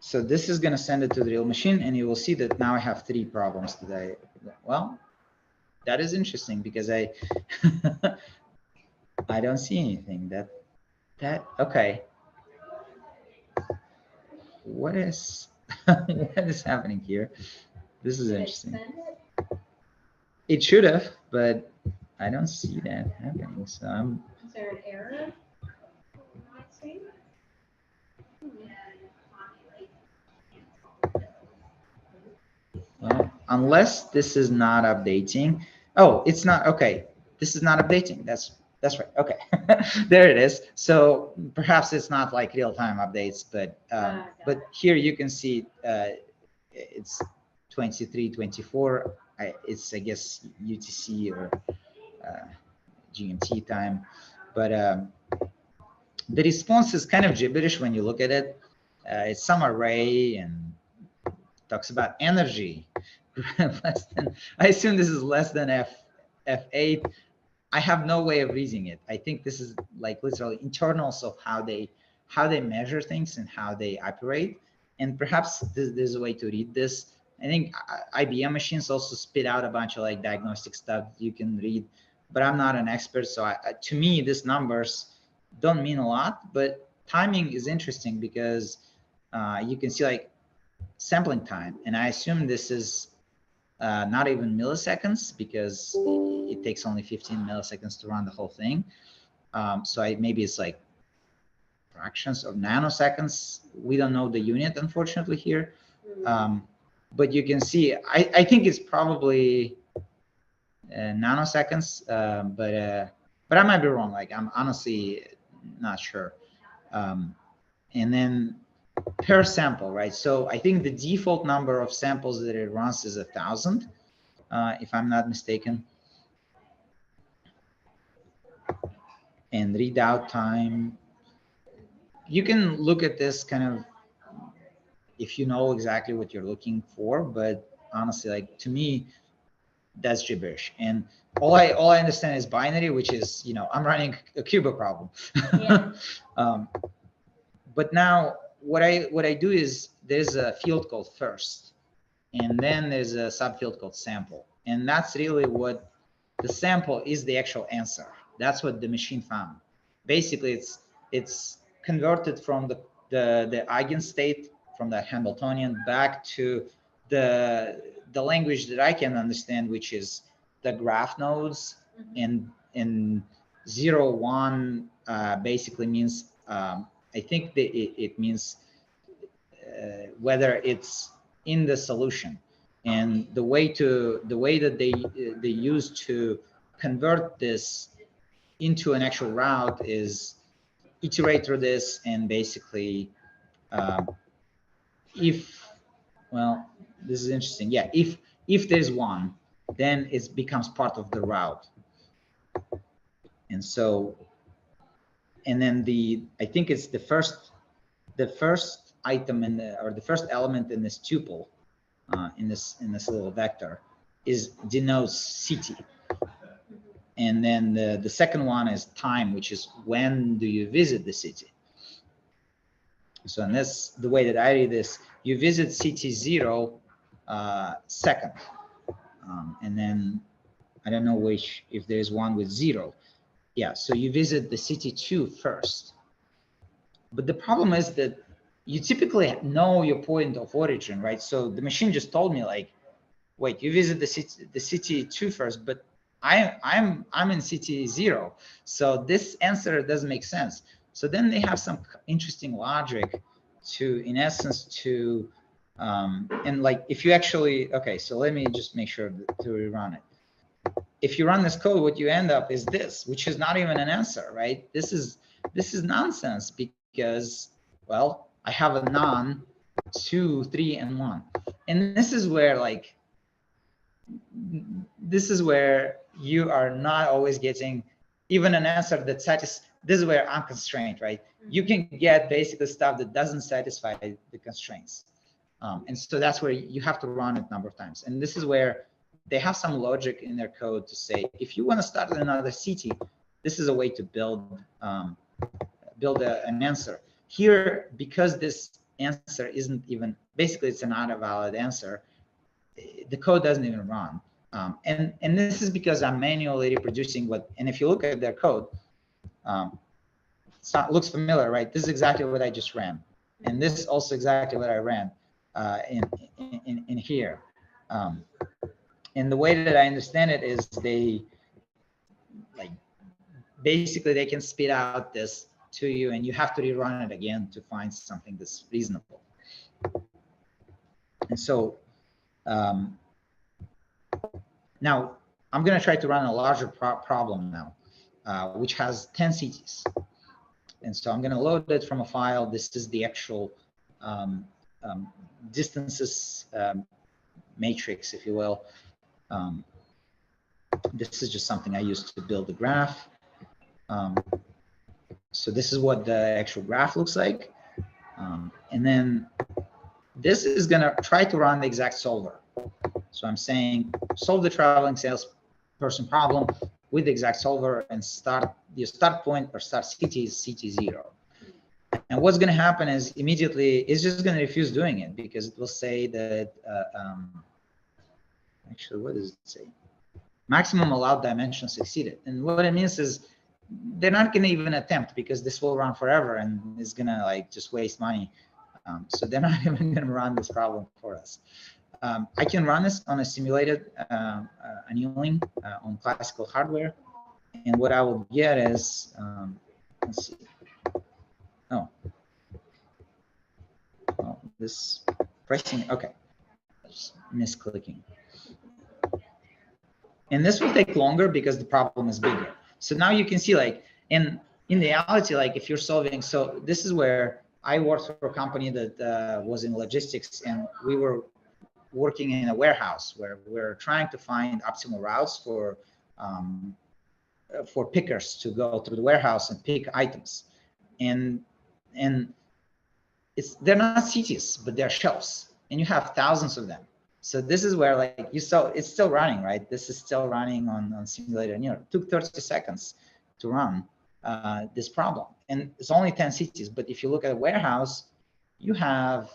So this is gonna send it to the real machine, and you will see that now I have 3 problems today. Well, that is interesting because I I don't see anything okay. What is what is happening here? This is interesting. It should have, but I don't see that happening. So Is there an error? Well, unless this is not updating. Oh, it's not. Okay, this is not updating. That's right. Okay, there it is. So perhaps it's not like real-time updates, but here you can see it's 23, 24. It's, I guess, UTC or GMT time, but the response is kind of gibberish when you look at it. It's some array and talks about energy. I assume this is less than F8. I have no way of reading it. I think this is like literally internals of how they measure things and how they operate. And perhaps there's a way to read this. I think IBM machines also spit out a bunch of like diagnostic stuff you can read, but I'm not an expert. So to me, these numbers don't mean a lot, but timing is interesting because you can see like sampling time. And I assume this is not even milliseconds because it takes only 15 milliseconds to run the whole thing. So maybe it's like fractions of nanoseconds. We don't know the unit, unfortunately, here. But you can see, I think it's probably nanoseconds, but I might be wrong. Like, I'm honestly not sure. And then per sample, right? So I think the default number of samples that it runs is 1,000, if I'm not mistaken. And readout time, you can look at this kind of if you know exactly what you're looking for, but honestly, like, to me, that's gibberish. And all I understand is binary, which is, you know, I'm running a QUBO problem. Yeah. But now what I do is there's a field called first, and then there's a subfield called sample, and that's really what the sample is, the actual answer. That's what the machine found. Basically, it's converted from the eigenstate, from the Hamiltonian, back to the language that I can understand, which is the graph nodes and 0, 1 basically means I think that it means whether it's in the solution. And the way that they use to convert this into an actual route is iterate through this, and basically if, well, this is interesting. Yeah, if there's one, then it becomes part of the route. And so, and then I think it's the first item in the, or the first element in this tuple, in this little vector, denotes city. And then the second one is time, which is when do you visit the city. So in this, the way that I read this, you visit city 0 second, and then I don't know if there's one with 0. Yeah, so you visit the city 2 first. But the problem is that you typically know your point of origin, right? So the machine just told me, like, wait, you visit the city 2 first, but I'm in city 0. So this answer doesn't make sense. So then they have some interesting logic to, in essence, to and like if you actually, okay, so let me just make sure to rerun it. If you run this code, what you end up is this, which is not even an answer, right? This is nonsense, because, well, I have a none, 2, 3, and 1. And this is where, like, this is where you are not always getting even an answer that satisfies. This is where unconstrained, right? You can get basically stuff that doesn't satisfy the constraints. And so that's where you have to run it a number of times. And this is where they have some logic in their code to say, if you want to start in another city, this is a way to build an answer. Here, because this answer isn't even, basically it's not a valid answer, the code doesn't even run. And this is because I'm manually reproducing what, and if you look at their code, looks familiar, right? This is exactly what I just ran. And this is also exactly what I ran in here. And the way that I understand it is basically they can spit out this to you, and you have to rerun it again to find something that's reasonable. And so now I'm going to try to run a larger problem now, which has 10 cities. And so I'm going to load it from a file. This is the actual distances matrix, if you will. This is just something I used to build the graph. So this is what the actual graph looks like. And then this is going to try to run the exact solver. So I'm saying solve the traveling salesperson problem with the exact solver, and your start point or start city is city 0. And what's going to happen is immediately it's just going to refuse doing it, because it will say that actually, what does it say? Maximum allowed dimensions exceeded. And what it means is they're not going to even attempt, because this will run forever and it's going to like just waste money. So they're not even going to run this problem for us. I can run this on a simulated annealing on classical hardware. And what I will get is, let's see. Oh, well, this pressing, okay, just misclicking. And this will take longer because the problem is bigger. So now you can see, like, in reality, like if you're solving, so this is where I worked for a company that was in logistics, and we were working in a warehouse where we're trying to find optimal routes for pickers to go through the warehouse and pick items. And they're not cities, but they're shelves, and you have thousands of them. So this is where, like, you saw, it's still running, right? This is still running on simulator. And, it took 30 seconds to run this problem, and it's only 10 cities. But if you look at a warehouse, you have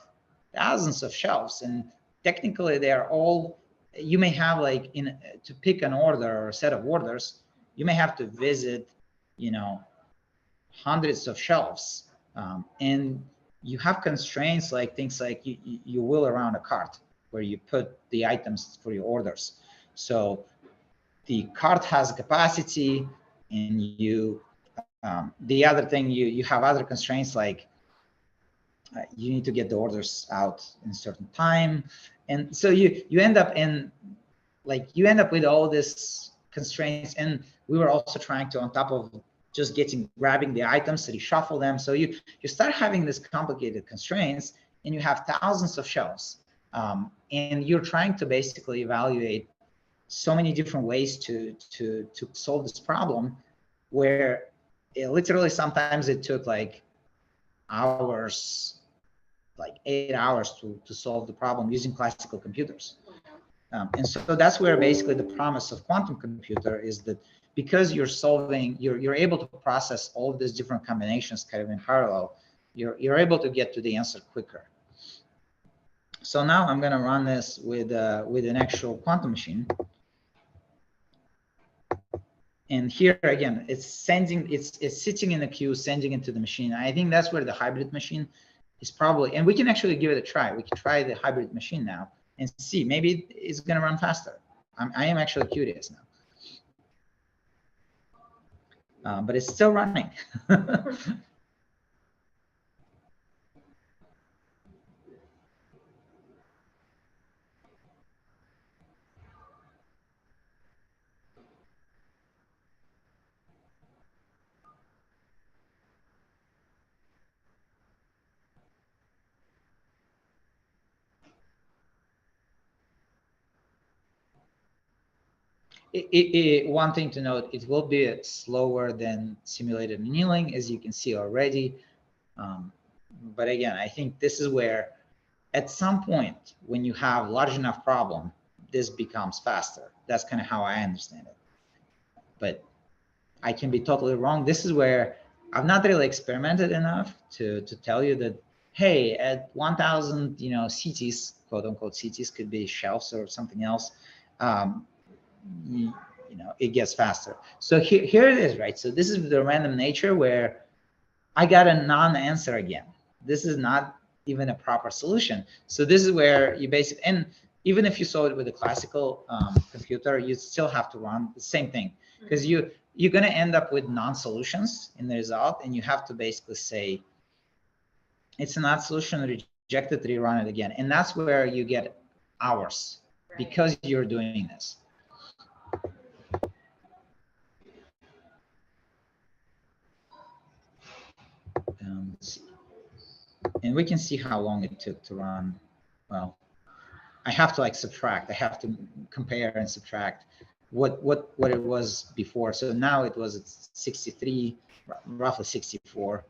thousands of shelves, and technically they are all. You may have, like, to pick an order or a set of orders, you may have to visit, hundreds of shelves, and you have constraints like things like you wheel around a cart where you put the items for your orders. So the cart has a capacity, and you the other thing, you have other constraints like you need to get the orders out in a certain time, and so you end up in with all these constraints. And we were also trying to, on top of just grabbing the items, to reshuffle them. So you start having these complicated constraints, and you have thousands of shelves, and you're trying to basically evaluate so many different ways to solve this problem, where literally sometimes it took like hours, like 8 hours to solve the problem using classical computers. And so that's where basically the promise of quantum computer is that, because you're able to process all of these different combinations kind of in parallel, you're able to get to the answer quicker. So now I'm going to run this with an actual quantum machine. And here again, it's sitting in the queue, sending it to the machine. I think that's where the hybrid machine is probably, and we can actually give it a try. We can try the hybrid machine now and see, maybe it's going to run faster. I am actually curious now, but it's still running. One thing to note, it will be slower than simulated annealing, as you can see already. But again, I think this is where, at some point, when you have large enough problem, this becomes faster. That's kind of how I understand it. But I can be totally wrong. This is where I've not really experimented enough to tell you that, hey, at 1,000, CTs, quote unquote CTs, could be shelves or something else. It gets faster. So here it is, right? So this is the random nature where I got a non-answer again. This is not even a proper solution. So this is where you basically, and even if you solve it with a classical computer, you still have to run the same thing, because you're going to end up with non-solutions in the result, and you have to basically say it's a non-solution, reject it, rerun it again. And that's where you get hours, because you're doing this. Let's see. And we can see how long it took to run. Well, I have to subtract. I have to compare and subtract what it was before. So now it was at 63, roughly 64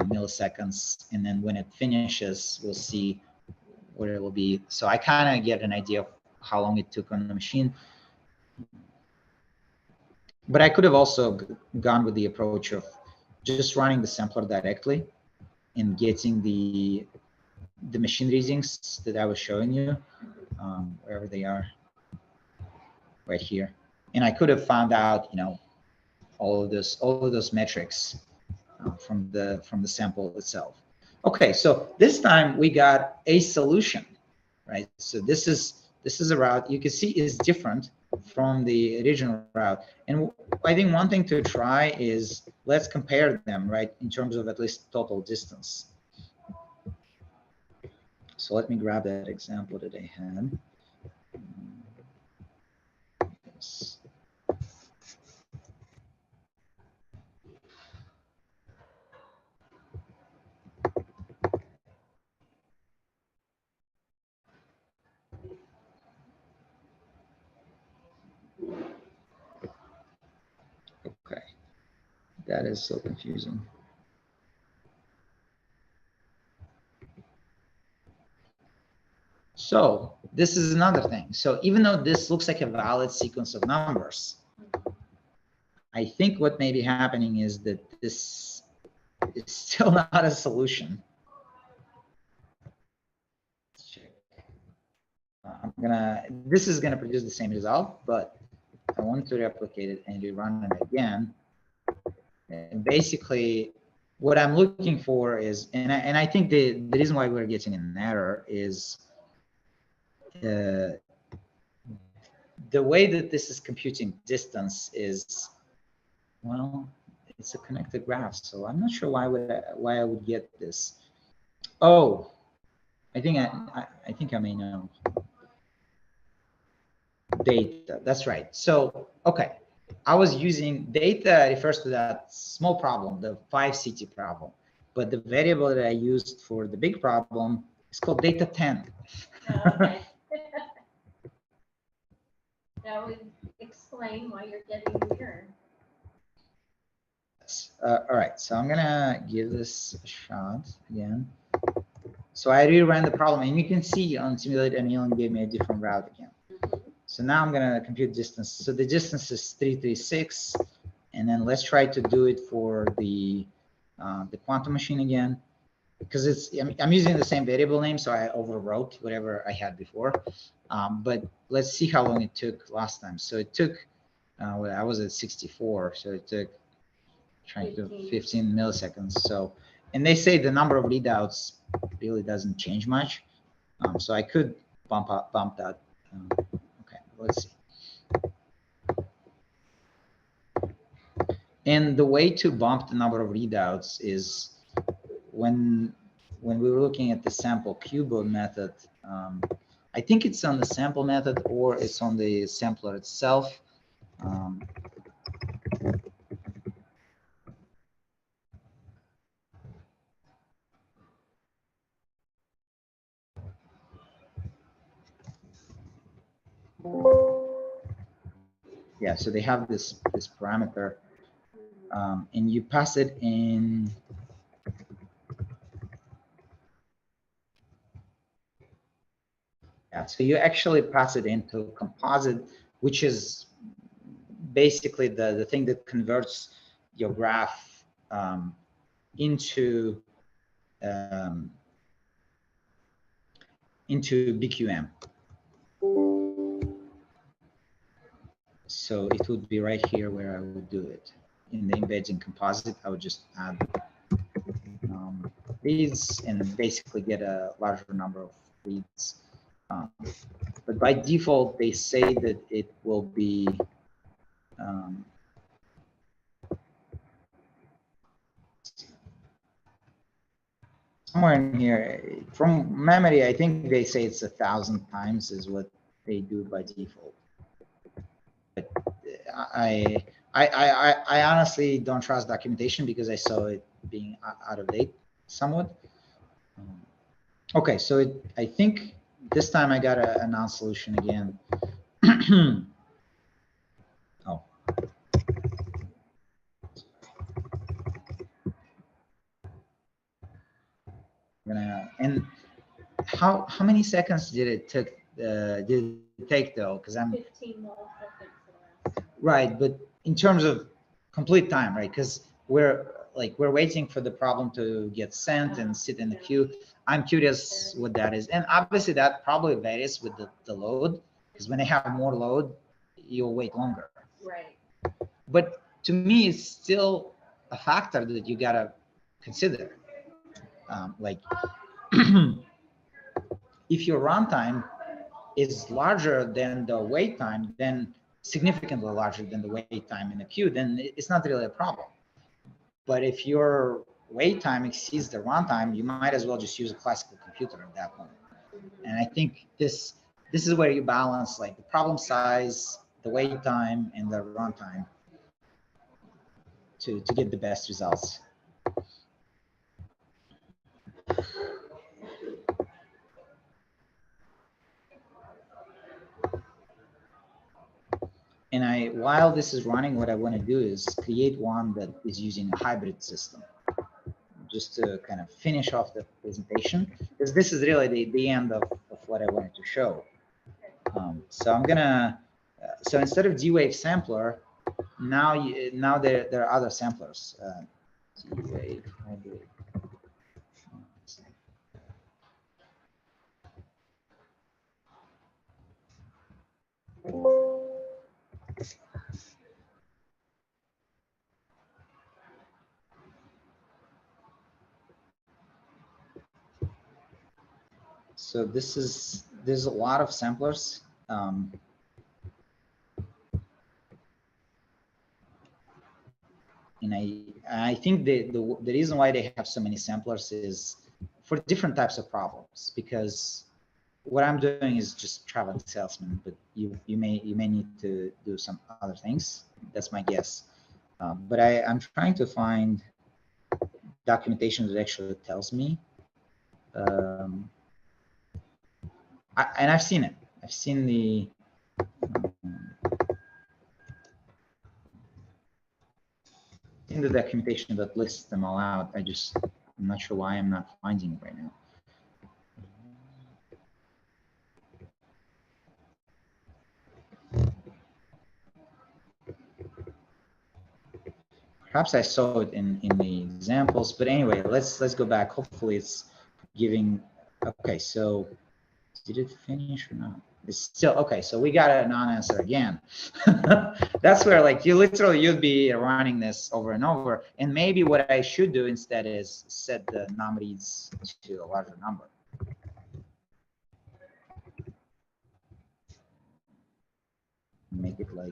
milliseconds. And then when it finishes, we'll see what it will be. So I kind of get an idea of how long it took on the machine. But I could have also gone with the approach of just running the sampler directly and getting the machine readings that I was showing you, wherever they are, right here. And I could have found out, all of those metrics from the sample itself. Okay, so this time we got a solution, right? So this is a route you can see is different from the original route. And I think one thing to try is, let's compare them, right, in terms of at least total distance. So let me grab that example that I had. Yes. Okay, that is so confusing. So this is another thing. So even though this looks like a valid sequence of numbers, I think what may be happening is that this is still not a solution. Let's check. This is gonna produce the same result, but I want to replicate it and rerun it again. And basically, what I'm looking for is, and I think the reason why we're getting an error is the the way that this is computing distance is, well, it's a connected graph, so I'm not sure why I would get this. Oh, I think I may know. Data, that's right. So, okay, I was using data refers to that small problem, the 5-city problem, but the variable that I used for the big problem is called data 10. Okay. That would explain why you're getting weird. All right, so I'm gonna give this a shot again. So I rerun the problem, and you can see on simulate annealing gave me a different route again. So now I'm gonna compute distance. So the distance is 336, and then let's try to do it for the quantum machine again, because I'm using the same variable name, so I overwrote whatever I had before. But let's see how long it took last time. So it took, well, I was at 64, so it took trying to do 15 milliseconds. So, and they say the number of readouts really doesn't change much. So I could bump that. Okay, let's see. And the way to bump the number of readouts is when we were looking at the sample QUBO method, I think it's on the sample method or it's on the sampler itself. Yeah, so they have this parameter, and you pass it in. Yeah, so you actually pass it into composite, which is basically the thing that converts your graph into BQM. So it would be right here where I would do it. In the embedding composite, I would just add reads and basically get a larger number of reads. But by default, they say that it will be somewhere in here. From memory, I think they say it's 1,000 times is what they do by default. But I honestly don't trust documentation because I saw it being out of date somewhat. Okay, so I think this time I got a non-solution again. Oh. And how many seconds did it take though? Because I'm 15 more seconds. right, but in terms of complete time, right? Because we're waiting for the problem to get sent and sit in the queue. I'm curious what that is, and obviously that probably varies with the load. Because when they have more load, you'll wait longer. Right. But to me, it's still a factor that you gotta consider. Like, if your runtime is larger than the wait time, then significantly larger than the wait time in the queue, then it's not really a problem. But if your wait time exceeds the runtime, you might as well just use a classical computer at that point. And I think this is where you balance like the problem size, the wait time, and the runtime to get the best results. And while this is running, what I want to do is create one that is using a hybrid system, just to kind of finish off the presentation, because this is really the end of what I wanted to show. So I'm gonna, so instead of D-Wave sampler, now there are other samplers. D-Wave hybrid. So there's a lot of samplers. I think the reason why they have so many samplers is for different types of problems, because what I'm doing is just traveling salesman, but you may need to do some other things. That's my guess. But I'm trying to find documentation that actually tells me. And I've seen it. I've seen the in the documentation that lists them all out. I'm not sure why I'm not finding it right now. Perhaps I saw it in the examples, but anyway, let's go back. Hopefully it's giving. Okay, so did it finish or not? It's still okay. So we got a non-answer again. That's where like you'd be running this over and over. And maybe what I should do instead is set the num reads to a larger number. Make it like,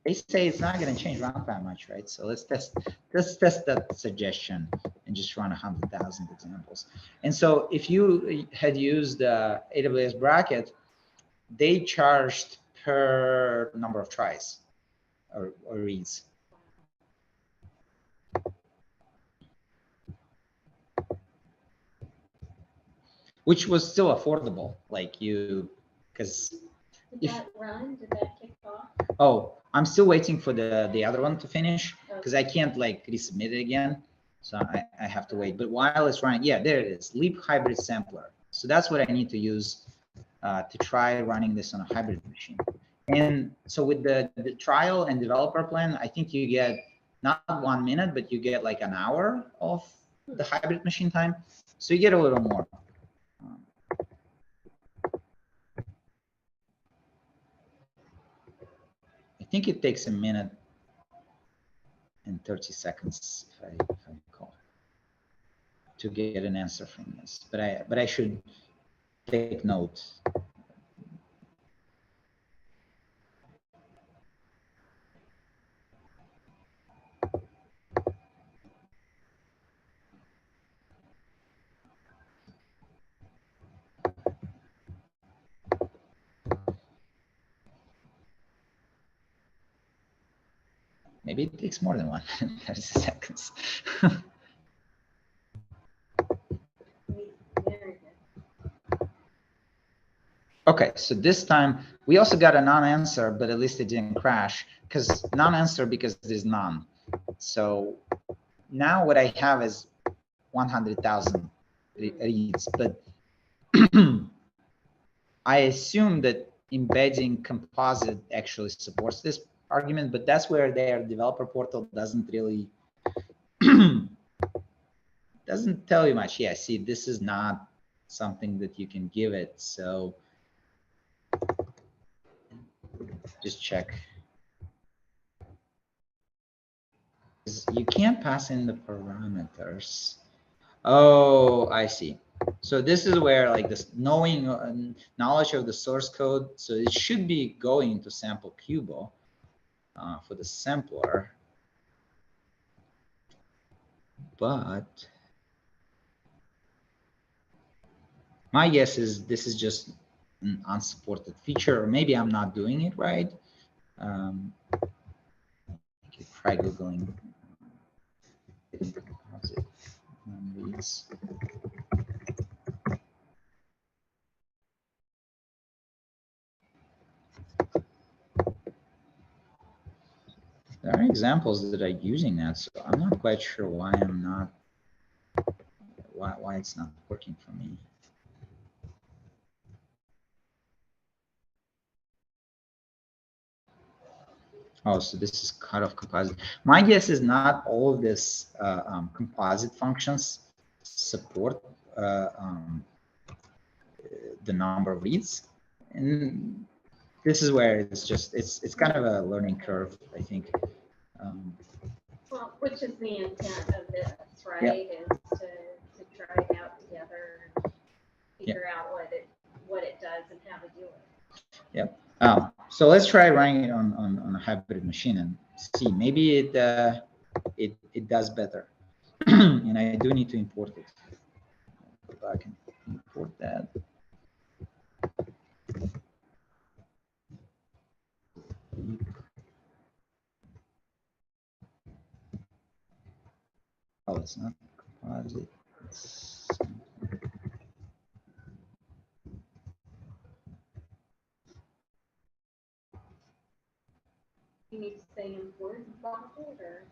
they say it's not going to change runtime much, right? So let's test that suggestion and just run 100,000 examples. And so if you had used AWS bracket, they charged per number of tries or reads. Which was still affordable, like because did that run? Did that kick off? Oh, I'm still waiting for the other one to finish because I can't like resubmit it again. So I have to wait. But while it's running, yeah, there it is, Leap Hybrid Sampler. So that's what I need to use to try running this on a hybrid machine. And so with the trial and developer plan, I think you get not 1 minute, but you get like an hour of the hybrid machine time. So you get a little more. I think it takes 1 minute and 30 seconds, if I recall, to get an answer from this. But I should take note. Maybe it takes more than 30 seconds. Okay, so this time we also got a non-answer, but at least it didn't crash because non-answer because there's none. So now what I have is 100,000 reads, but I assume that embedding composite actually supports this argument, but that's where their developer portal doesn't really doesn't tell you much. Yeah, see, this is not something that you can give it. So just check. You can't pass in the parameters. Oh, I see. So this is where like this knowing knowledge of the source code. So it should be going to sample QUBO for the sampler. But my guess is this is just an unsupported feature, or maybe I'm not doing it right. Try Googling. There are examples that are using that, so I'm not quite sure why I'm not, why it's not working for me. Oh, so this is cutoff composite. My guess is not all of this composite functions support the number of reads, and this is where it's just it's kind of a learning curve, I think. Well, which is the intent of this, right? Yep. Is to try it out together and figure out what it does and how to do it. Yep. So let's try running it on a hybrid machine, and see, maybe it does better. And I do need to import it. If I can import that. Oh, it's not composite. You need to say import module, or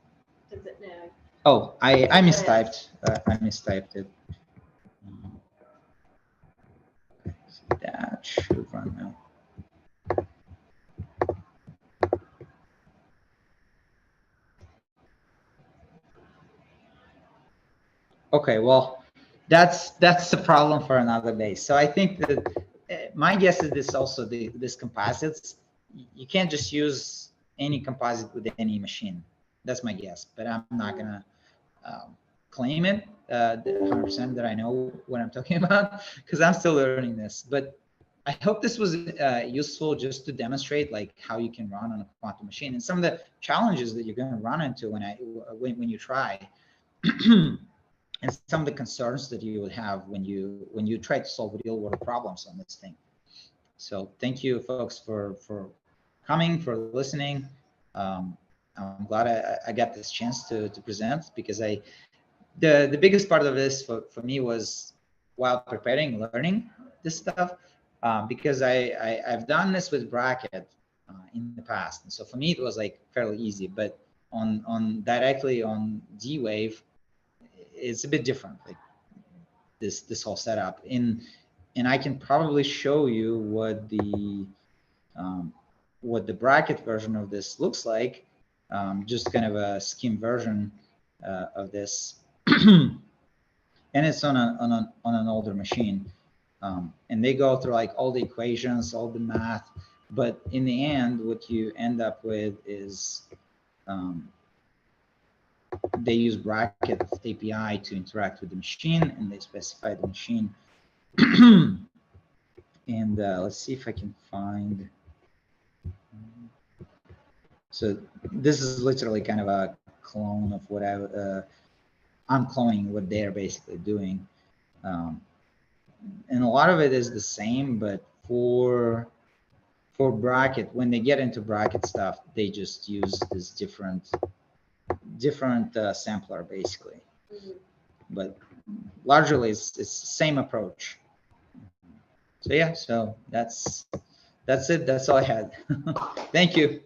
does it know? Oh, I mistyped. I mistyped it. That should run now. Okay, well, that's the problem for another day. So I think that my guess is this also this composites. You can't just use any composite with any machine. That's my guess, but I'm not gonna claim it 100% that I know what I'm talking about, because I'm still learning this. But I hope this was useful just to demonstrate like how you can run on a quantum machine and some of the challenges that you're going to run into when you try. And some of the concerns that you would have when you try to solve real world problems on this thing. So thank you folks for coming, for listening. I'm glad I got this chance to present, because the biggest part of this for me was while preparing, learning this stuff, because I've done this with bracket in the past, and so for me it was like fairly easy, but on directly on D-Wave, it's a bit different, like this whole setup. And I can probably show you what the bracket version of this looks like, just kind of a skim version of this. And it's on an older machine, and they go through like all the equations, all the math, but in the end what you end up with is they use bracket API to interact with the machine, and they specify the machine. And let's see if I can find. So this is literally kind of a clone of what I'm cloning what they're basically doing. And a lot of it is the same, but for bracket, when they get into bracket stuff, they just use this different sampler basically. Mm-hmm. But largely it's the same approach. So yeah, so that's it. That's all I had. Thank you.